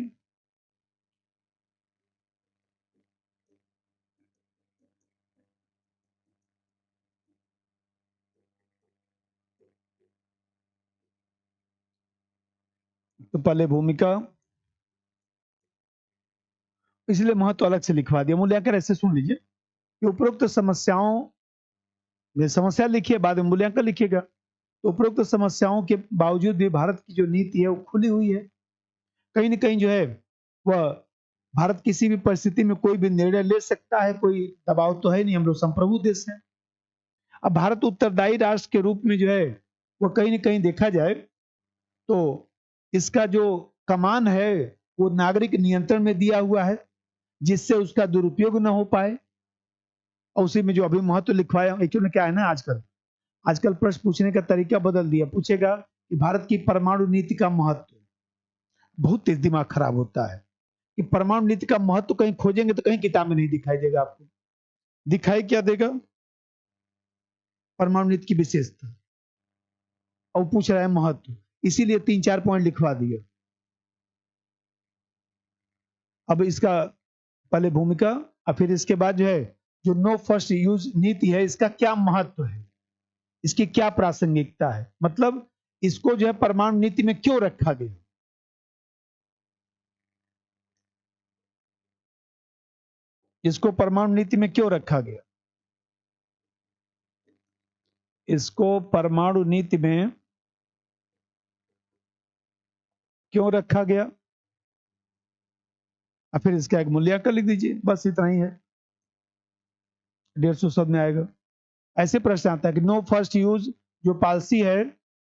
तो पहले भूमिका, इसलिए महत्व अलग से लिखवा दिया। मूल्यांकन ऐसे सुन लीजिए कि उपरोक्त समस्याओं में समस्या लिखिए, बाद में मूल्यांकन लिखिएगा। तो उपरोक्त समस्याओं के बावजूद भी भारत की जो नीति है वो खुली हुई है। कहीं न कहीं जो है वह भारत किसी भी परिस्थिति में कोई भी निर्णय ले सकता है, कोई दबाव तो है नहीं, हम लोग संप्रभु देश हैं। अब भारत उत्तरदायी राष्ट्र के रूप में जो है वो कहीं न कहीं देखा जाए तो इसका जो कमान है वो नागरिक नियंत्रण में दिया हुआ है, जिससे उसका दुरुपयोग ना हो पाए। और उसी में जो अभी महत्व लिखवाया, एक्चुअली क्या है ना, आजकल प्रश्न पूछने का तरीका बदल दिया। पूछेगा कि भारत की परमाणु नीति का महत्व, बहुत तेज दिमाग खराब होता है कि परमाणु नीति का महत्व कहीं खोजेंगे तो कहीं किताब में नहीं दिखाई देगा आपको। दिखाई क्या देगा? परमाणु नीति की विशेषता, और पूछ रहा है महत्व, इसीलिए 3-4 पॉइंट लिखवा दिए। अब इसका पहले भूमिका और फिर इसके बाद जो है जो नो फर्स्ट यूज नीति है, इसका क्या महत्व है, इसकी क्या प्रासंगिकता है, मतलब इसको जो है परमाणु नीति में क्यों रखा गया। इसको परमाणु नीति में क्यों रखा गया? इसको परमाणु नीति में क्यों रखा गया, और फिर इसका एक मूल्यांकन लिख दीजिए। बस इतना ही है, 150 शब्द में आएगा। ऐसे प्रश्न आता है कि नो फर्स्ट यूज जो पॉलिसी है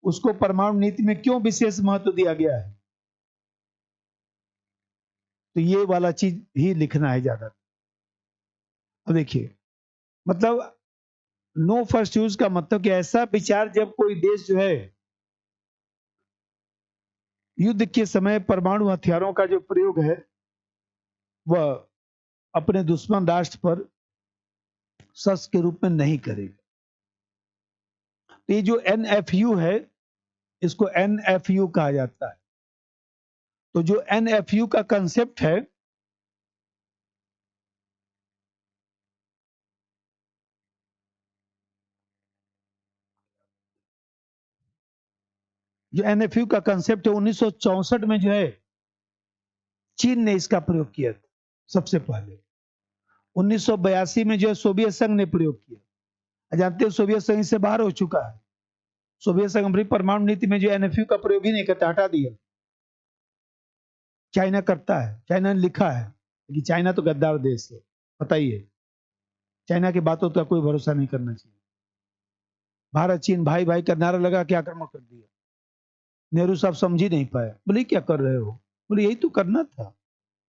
उसको परमाणु नीति में क्यों विशेष महत्व दिया गया है, तो ये वाला चीज ही लिखना है ज्यादा। अब देखिए, मतलब नो फर्स्ट यूज का मतलब कि ऐसा विचार जब कोई देश जो है युद्ध के समय परमाणु हथियारों का जो प्रयोग है वह अपने दुश्मन राष्ट्र पर शस्त्र के रूप में नहीं करेगा। तो ये जो एनएफयू है, इसको एनएफयू कहा जाता है। तो जो एनएफयू का कंसेप्ट है, जो एनएफयू का कंसेप्ट है 1964 में जो है चीन ने इसका प्रयोग किया था सबसे पहले। 1982 में जो है सोवियत संघ ने प्रयोग किया। जानते हैं सोवियत संघ से बाहर हो चुका है। सोवियत संघ अपनी परमाणु नीति में जो एनएफयू का प्रयोग ही नहीं करता, हटा दिया। चाइना करता है, चाइना ने लिखा है कि चाइना तो गद्दार देश है, बताइए। चाइना की बातों का कोई भरोसा नहीं करना चाहिए। भारत चीन भाई भाई का नारा लगा के आक्रमण कर दिया। नेहरू साहब समझ ही नहीं पाए, बोले क्या कर रहे हो, बोले यही तो करना था।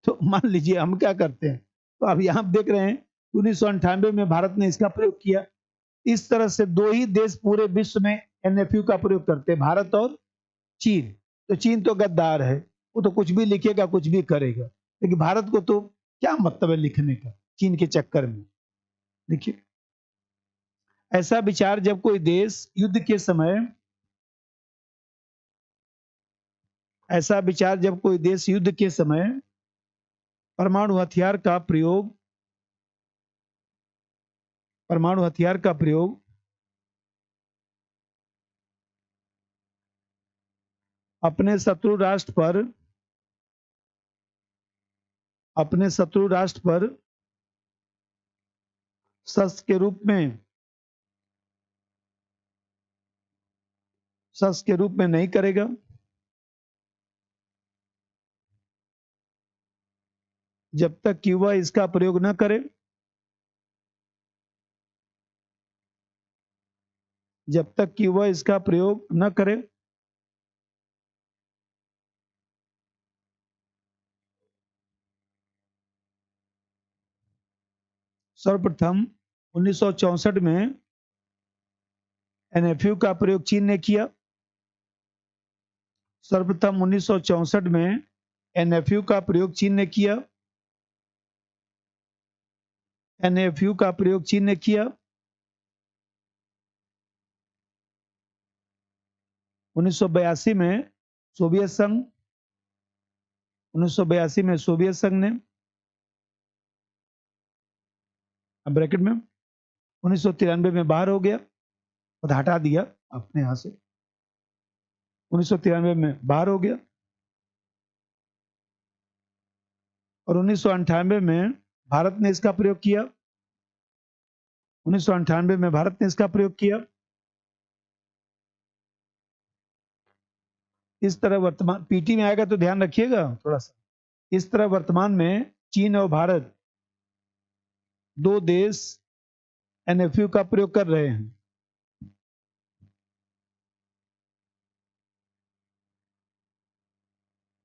तो मान लीजिए हम क्या करते हैं, तो अब यहाँ देख रहे हैं 1998 में भारत ने इसका प्रयोग किया। इस तरह से दो ही देश पूरे विश्व में एनएफयू का प्रयोग करते हैं, भारत और चीन। तो चीन तो गद्दार है, वो तो कुछ भी लिखेगा कुछ भी करेगा, लेकिन भारत को तो क्या मतलब है लिखने का चीन के चक्कर में। देखिए, ऐसा विचार जब कोई देश युद्ध के समय, ऐसा विचार जब कोई देश युद्ध के समय परमाणु हथियार का प्रयोग, परमाणु हथियार का प्रयोग अपने शत्रु राष्ट्र पर, अपने शत्रु राष्ट्र पर शस्त्र के रूप में, शस्त्र के रूप में नहीं करेगा। जब तक कि वह इसका प्रयोग न करे, जब तक कि वह इसका प्रयोग न करे, सर्वप्रथम 1964 में एनएफयू का प्रयोग चीन ने किया। सर्वप्रथम 1964 में एनएफयू का प्रयोग चीन ने किया। एनएफयू का प्रयोग चीन ने किया। 1982 में सोवियत संघ, 1982 में सोवियत संघ ने, ब्रैकेट में 1993 में बाहर हो गया, हटा दिया अपने यहां से, 1993 में बाहर हो गया। और 1998 में भारत ने इसका प्रयोग किया। 1998 में भारत ने इसका प्रयोग किया। इस तरह वर्तमान पीटी में आएगा तो ध्यान रखिएगा थोड़ा सा। इस तरह वर्तमान में चीन और भारत दो देश एनएफयू का प्रयोग कर रहे हैं।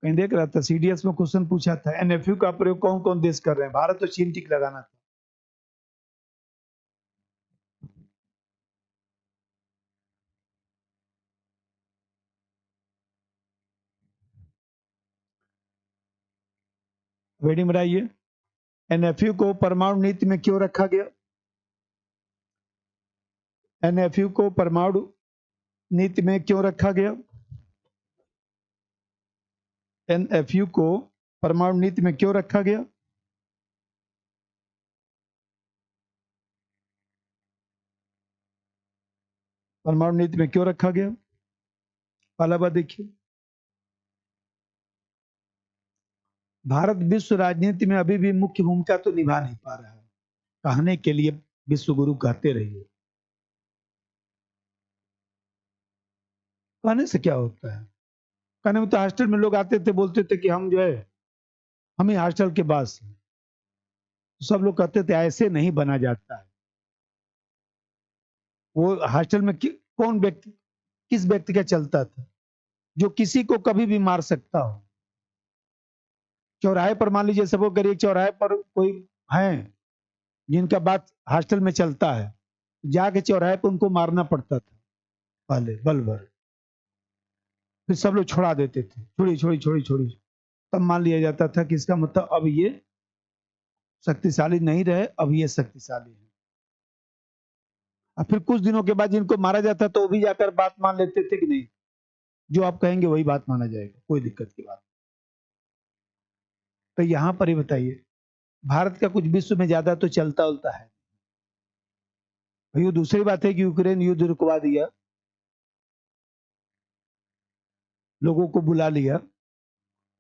कहीं देख रहा था सीडीएस में क्वेश्चन पूछा था एनएफयू का प्रयोग कौन कौन देश कर रहे हैं, भारत और चीन टिक लगाना था। वेडिंग बनाइए। एनएफयू को परमाणु नीति में क्यों रखा गया? एनएफयू को परमाणु नीति में क्यों रखा गया? एनएफयू को परमाणु नीति में क्यों रखा गया? परमाणु नीति में क्यों रखा गया? पहला बात देखिए, भारत विश्व राजनीति में अभी भी मुख्य भूमिका तो निभा नहीं पा रहा है। कहने के लिए विश्व गुरु कहते रहिए, कहने से क्या होता है? कहने में तो हॉस्टल में लोग आते थे बोलते थे कि हम जो है हम ही हॉस्टल के पास हैं। सब लोग कहते थे ऐसे नहीं बना जाता है। वो हॉस्टल में कौन व्यक्ति किस व्यक्ति का चलता था जो किसी को कभी भी मार सकता हो? चौराहे पर मान लीजिए सबको करिए, चौराहे पर कोई है जिनका बात हॉस्टल में चलता है, जाके चौराहे पर उनको मारना पड़ता था पहले बल भर, फिर सब लोग छोड़ा देते थे, छोड़ी छोड़ी छोड़ी छोड़ी, तब मान लिया जाता था कि इसका मतलब अब ये शक्तिशाली नहीं रहे, अब ये शक्तिशाली है। और फिर कुछ दिनों के बाद जिनको मारा जाता तो वो भी जाकर बात मान लेते थे कि नहीं जो आप कहेंगे वही बात माना जाएगा, कोई दिक्कत की बात। तो यहां पर ही बताइए, भारत का कुछ विश्व में ज्यादा तो चलता उलता है। ये दूसरी बात है कि यूक्रेन युद्ध रुकवा दिया, लोगों को बुला लिया,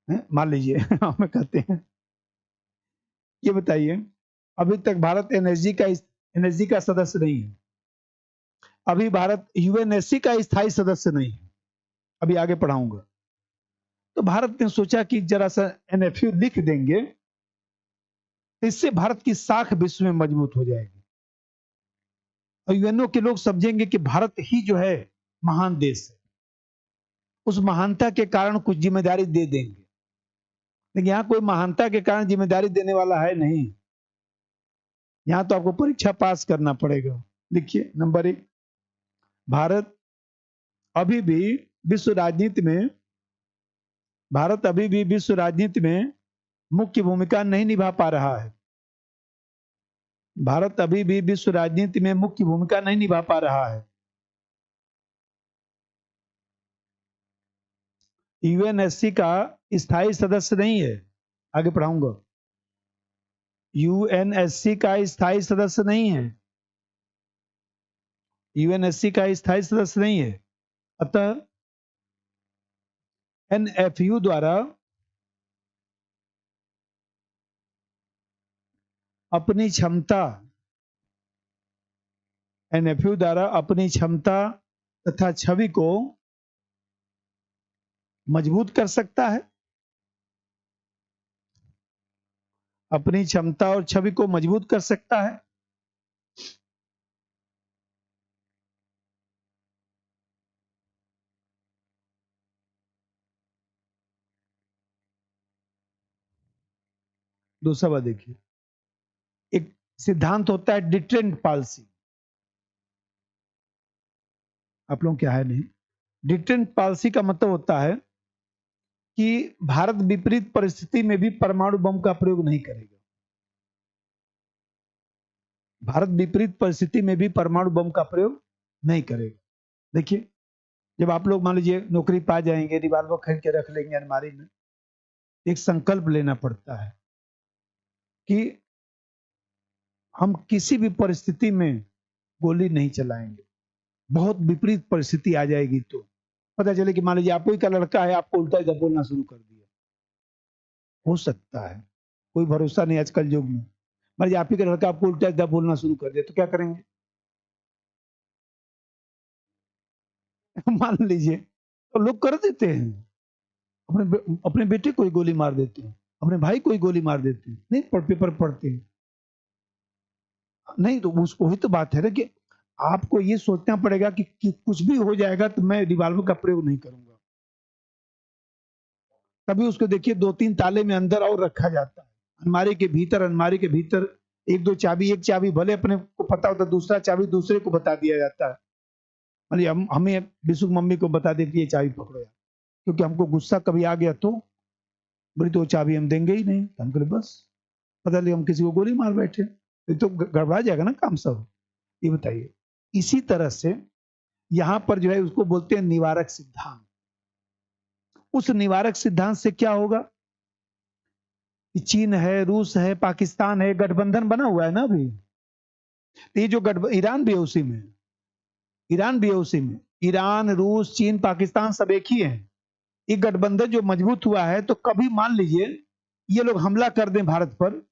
मान लीजिए हमें कहते हैं। ये बताइए, अभी तक भारत एनएसजी का सदस्य नहीं है। अभी भारत यूएनएससी का स्थायी सदस्य नहीं है। अभी आगे पढ़ाऊंगा। तो भारत ने सोचा कि जरा सा एनएफयू लिख देंगे, इससे भारत की साख विश्व में मजबूत हो जाएगी और यूएनओ के लोग समझेंगे कि भारत ही जो है महान देश है। उस महानता के कारण कुछ जिम्मेदारी दे देंगे, लेकिन यहाँ कोई महानता के कारण जिम्मेदारी देने वाला है नहीं। यहाँ तो आपको परीक्षा पास करना पड़ेगा। देखिए नंबर 1, भारत अभी भी विश्व राजनीति में भारत अभी भी विश्व राजनीति में मुख्य भूमिका नहीं निभा पा रहा है। भारत अभी भी विश्व राजनीति में मुख्य भूमिका नहीं निभा पा रहा है। यूएनएससी का स्थायी सदस्य नहीं है। आगे पढ़ाऊंगा। यूएनएससी का स्थायी सदस्य नहीं है। यूएनएससी का स्थायी सदस्य नहीं है। अतः एनएफयू द्वारा अपनी क्षमता एनएफयू द्वारा अपनी क्षमता तथा छवि को मजबूत कर सकता है। अपनी क्षमता और छवि को मजबूत कर सकता है। दूसरा बात देखिए, एक सिद्धांत होता है डिटरेंट पॉलिसी। आप लोग क्या है नहीं, डिटरेंट पॉलिसी का मतलब होता है कि भारत विपरीत परिस्थिति में भी परमाणु बम का प्रयोग नहीं करेगा। भारत विपरीत परिस्थिति में भी परमाणु बम का प्रयोग नहीं करेगा। देखिए, जब आप लोग मान लीजिए नौकरी पा जाएंगे, रिवाल्वर खरीद के रख लेंगे अलमारी में, एक संकल्प लेना पड़ता है कि हम किसी भी परिस्थिति में गोली नहीं चलाएंगे। बहुत विपरीत परिस्थिति आ जाएगी तो पता चले कि मान लीजिए आपको ही का लड़का है, आपको उल्टा इधर बोलना शुरू कर दिया, हो सकता है, कोई भरोसा नहीं आजकल युग में। मान लीजिए आप ही का लड़का आपको उल्टा इधर बोलना शुरू कर दिया तो क्या करेंगे? मान लीजिए और लोग कर देते हैं, अपने बेटे को ही गोली मार देते हैं, अपने भाई को ही गोली मार देते हैं, नहीं पेपर पढ़ते हैं। नहीं तो वही तो बात है ना कि आपको ये सोचना पड़ेगा कि कुछ भी हो जाएगा तो मैं रिवॉल्वर का प्रयोग नहीं करूंगा। तभी उसको देखिए 2-3 ताले में अंदर और रखा जाता है, अलमारी के भीतर एक चाबी भले अपने को पता होता, दूसरा चाबी दूसरे को बता दिया जाता है। हमें बिशु मम्मी को बता देती है चाबी पकड़ो यार, क्योंकि हमको गुस्सा कभी आ गया तो बोली तो चाबी हम देंगे ही नहीं। हम बोले बस पता नहीं हम किसी को गोली मार बैठे, ये तो गड़बड़ा जाएगा ना काम सब। ये बताइए, इसी तरह से यहाँ पर जो है उसको बोलते हैं निवारक सिद्धांत। उस निवारक सिद्धांत से क्या होगा, चीन है, रूस है, पाकिस्तान है, गठबंधन बना हुआ है ना अभी। तो ये जो ईरान भी है उसी में, ईरान भी है उसी में, ईरान, रूस, चीन, पाकिस्तान सब एक ही है। ये गठबंधन जो मजबूत हुआ है, तो कभी मान लीजिए ये लोग हमला कर दें भारत पर,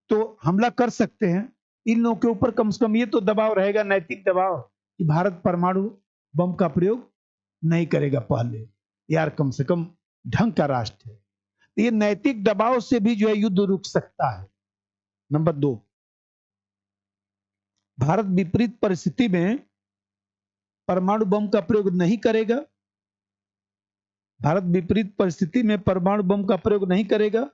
तो हमला कर सकते हैं। इन लोगों के ऊपर कम से कम ये तो दबाव रहेगा, नैतिक दबाव, कि भारत परमाणु बम का प्रयोग नहीं करेगा पहले, यार कम से कम ढंग का राष्ट्र है। तो ये नैतिक दबाव से भी जो है युद्ध रुक सकता है। नंबर 2, भारत विपरीत परिस्थिति में परमाणु बम का प्रयोग नहीं करेगा। भारत विपरीत परिस्थिति में परमाणु बम का प्रयोग नहीं करेगा,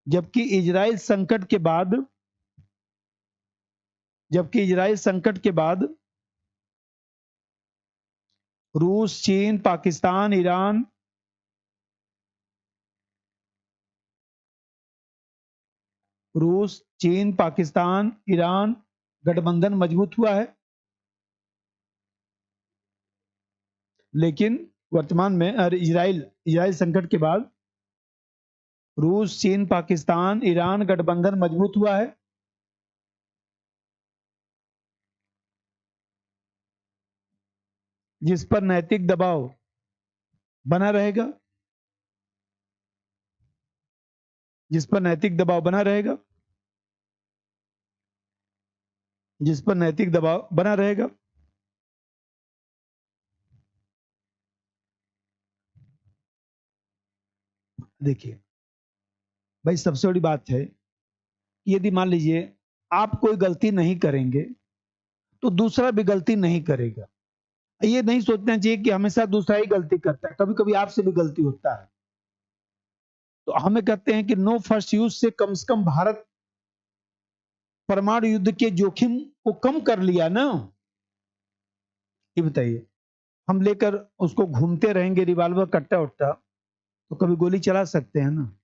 जबकि इजराइल संकट के बाद रूस, चीन, पाकिस्तान, ईरान, गठबंधन मजबूत हुआ है। लेकिन वर्तमान में इजराइल संकट के बाद रूस, चीन, पाकिस्तान, ईरान गठबंधन मजबूत हुआ है, जिस पर नैतिक दबाव बना रहेगा, जिस पर नैतिक दबाव बना रहेगा, जिस पर नैतिक दबाव बना रहेगा। देखिए भाई, सबसे बड़ी बात है कि यदि मान लीजिए आप कोई गलती नहीं करेंगे तो दूसरा भी गलती नहीं करेगा। ये नहीं सोचना चाहिए कि हमेशा दूसरा ही गलती करता है, कभी कभी आपसे भी गलती होता है। तो हमें कहते हैं कि नो फर्स्ट यूज से कम भारत परमाणु युद्ध के जोखिम को कम कर लिया ना। ये बताइए, हम लेकर उसको घूमते रहेंगे रिवाल्वर कट्टा उट्टा, तो कभी गोली चला सकते हैं ना।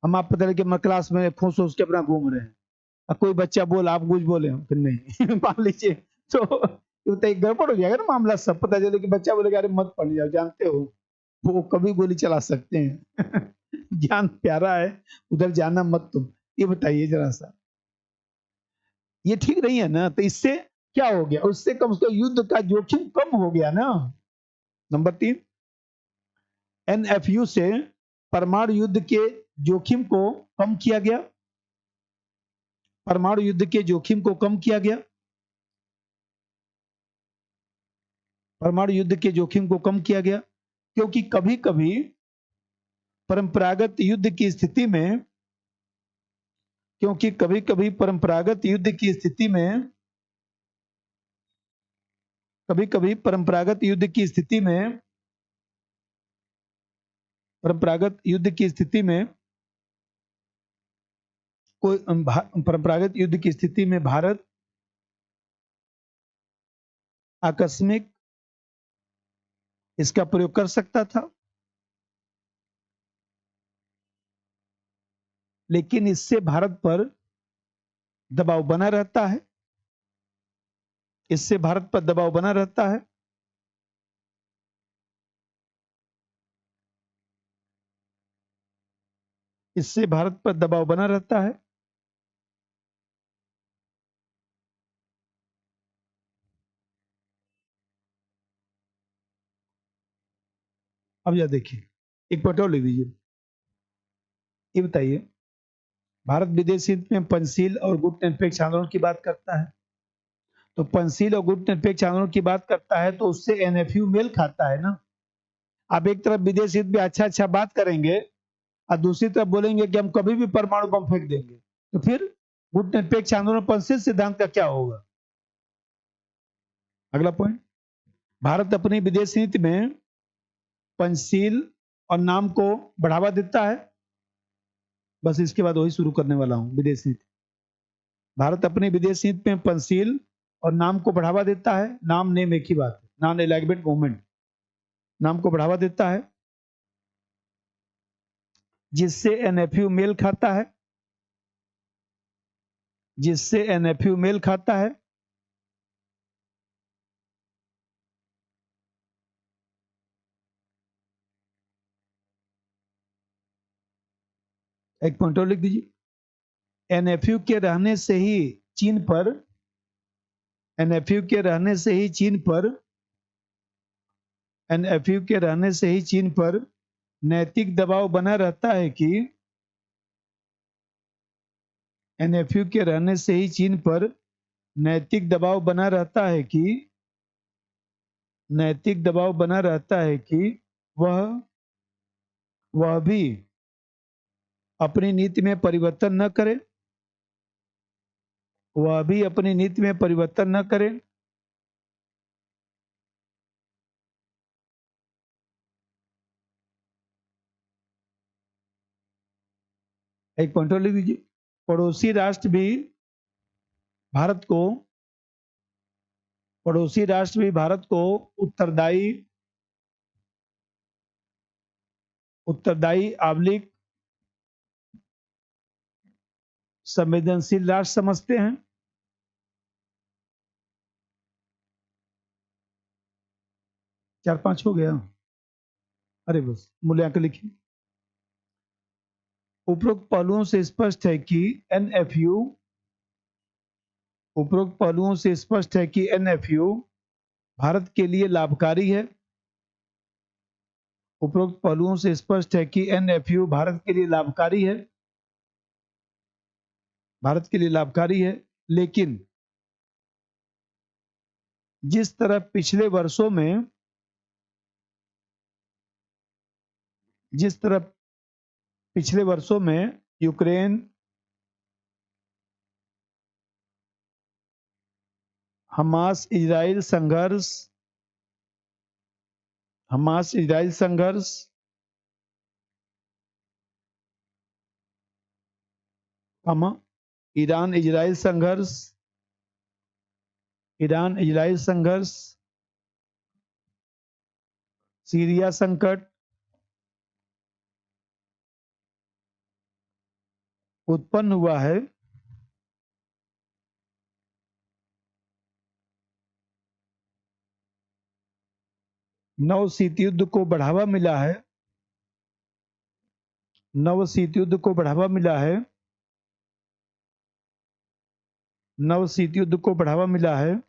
हम आप पता लगे क्लास में फूस फूस के अपना घूम रहे हैं, अब कोई बच्चा बोला आप कुछ बोले कि नहीं मान लीजिए, तो ये बताइए गड़बड़ हो जाएगा ना मामला। सब पता चले कि बच्चा बोलेगा अरे मत पढ़ जाओ, जानते हो वो कभी गोली चला सकते हैं ज्ञान प्यारा है, उधर जाना मत तुम। ये बताइए जरा सा, ये ठीक नहीं है ना। तो इससे क्या हो गया, उससे कम से कम युद्ध का जोखिम कम हो गया ना। नंबर 3, एनएफयू से परमाणु युद्ध के जोखिम को कम किया गया, परमाणु युद्ध के जोखिम को कम किया गया, परमाणु युद्ध के जोखिम को कम किया गया, क्योंकि कभी कभी परंपरागत युद्ध की स्थिति में क्योंकि कभी कभी परंपरागत युद्ध की स्थिति में कभी कभी परंपरागत युद्ध की स्थिति में परंपरागत युद्ध की स्थिति में भारत आकस्मिक इसका प्रयोग कर सकता था, लेकिन इससे भारत पर दबाव बना रहता है, इससे भारत पर दबाव बना रहता है। इससे भारत पर दबाव बना रहता है। अब यह देखिए, एक पटो लिख दीजिए। ये बताइए, भारत विदेश हित में पंचशील और गुट निरपेक्ष आंदोलन की बात करता है, तो पंचशील और गुट निरपेक्ष आंदोलन की बात करता है तो उससे एनएफयू मेल खाता है ना। आप एक तरफ विदेश हित में अच्छा अच्छा बात करेंगे और दूसरी तरफ बोलेंगे कि हम कभी भी परमाणु बम फेंक देंगे, तो फिर गुट निरपेक्ष आंदोलन पंचशील सिद्धांत का क्या होगा? अगला पॉइंट, भारत अपनी विदेश नीति में पंचशील और नाम को बढ़ावा देता है। बस इसके बाद वही शुरू करने वाला हूं, विदेश नीति। भारत अपनी विदेश नीति में पंचशील और नाम को बढ़ावा देता है। नाम नेम एक ही बात है, नॉन एलाइनमेंट मूवमेंट, नाम को बढ़ावा देता है जिससे एनएफयू मेल खाता है, जिससे एनएफयू मेल खाता है। एक पॉइंट और लिख दीजिए, एनएफयू के रहने से ही चीन पर, एनएफयू के रहने से ही चीन पर, एनएफयू के रहने से ही चीन पर नैतिक दबाव बना रहता है कि, एनएफयू के रहने से ही चीन पर नैतिक दबाव बना रहता है कि, नैतिक दबाव बना रहता है कि वह भी अपनी नीति में परिवर्तन न करे, वह भी अपनी नीति में परिवर्तन न करे। एक पॉइंट और लिख दीजिए, पड़ोसी राष्ट्र भी भारत को, पड़ोसी राष्ट्र भी भारत को उत्तरदायी, उत्तरदायी आवलिक संवेदनशील राष्ट्र समझते हैं। चार पांच हो गया, अरे बस मूल्यांकन लिखिए। उपरोक्त पहलुओं से स्पष्ट है कि एनएफयू, उपरोक्त पहलुओं से स्पष्ट है कि एनएफयू भारत के लिए लाभकारी है। उपरोक्त पहलुओं से स्पष्ट है कि एनएफयू भारत के लिए लाभकारी है, भारत के लिए लाभकारी है। लेकिन जिस तरह पिछले वर्षों में, जिस तरह पिछले वर्षों में यूक्रेन, हमास इजराइल संघर्ष, हमास इजराइल संघर्ष, ईरान इजराइल संघर्ष, ईरान इजराइल संघर्ष, सीरिया संकट उत्पन्न हुआ है, नव शीत युद्ध को बढ़ावा मिला है, नव शीत युद्ध को बढ़ावा मिला है, नव शीत युद्ध को बढ़ावा मिला है।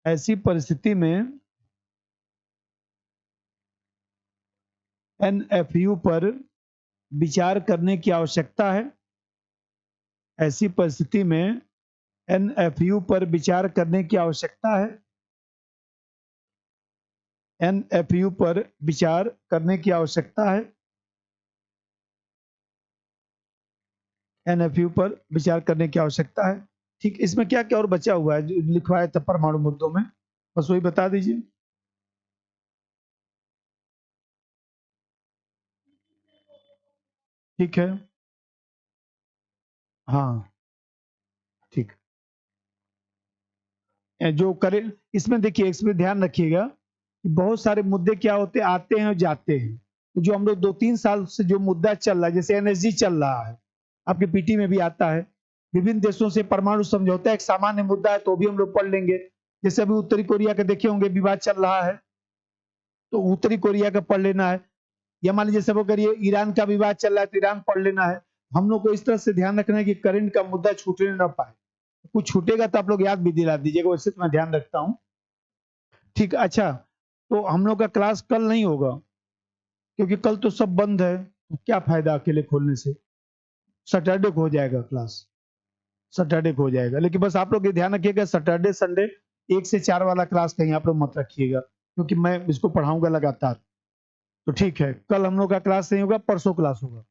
ऐसी परिस्थिति में एनएफयू पर विचार करने की आवश्यकता है। ऐसी परिस्थिति में एनएफयू पर विचार करने की आवश्यकता है, एनएफयू पर विचार करने की आवश्यकता है, एनएफयू पर विचार करने की आवश्यकता है। ठीक, इसमें क्या क्या और बचा हुआ है जो लिखवाया था परमाणु मुद्दों में, बस वही बता दीजिए। ठीक है, हाँ ठीक। जो करे इसमें देखिए, इसमें ध्यान रखिएगा कि बहुत सारे मुद्दे क्या होते हैं, आते हैं और जाते हैं। तो जो हम लोग 2-3 साल से जो मुद्दा चल रहा है, जैसे एनएसजी चल रहा है, आपके पीटी में भी आता है, विभिन्न देशों से परमाणु समझौता एक सामान्य मुद्दा है, तो भी हम लोग पढ़ लेंगे। जैसे अभी उत्तरी कोरिया का देखे होंगे, विवाद चल रहा है, तो उत्तरी कोरिया का पढ़ लेना है। या मान लीजिए सब अगर ये ईरान का विवाद चल रहा है तो ईरान पढ़ लेना है। हम लोग को इस तरह से ध्यान रखना है कि करंट का मुद्दा छूटने ना पाए। कुछ छूटेगा तो आप लोग याद भी दिला दीजिएगा, वैसे तो मैं ध्यान रखता हूँ। ठीक, अच्छा तो हम लोग का क्लास कल नहीं होगा क्योंकि कल तो सब बंद है, तो क्या फायदा अकेले खोलने से। सैटरडे को हो जाएगा क्लास, सैटरडे को हो जाएगा, लेकिन बस आप लोग ये ध्यान रखिएगा सैटरडे संडे 1 से 4 वाला क्लास कहीं आप लोग मत रखिएगा, क्योंकि मैं इसको पढ़ाऊंगा लगातार। तो ठीक है, कल हम लोग का क्लास नहीं होगा, परसों क्लास होगा।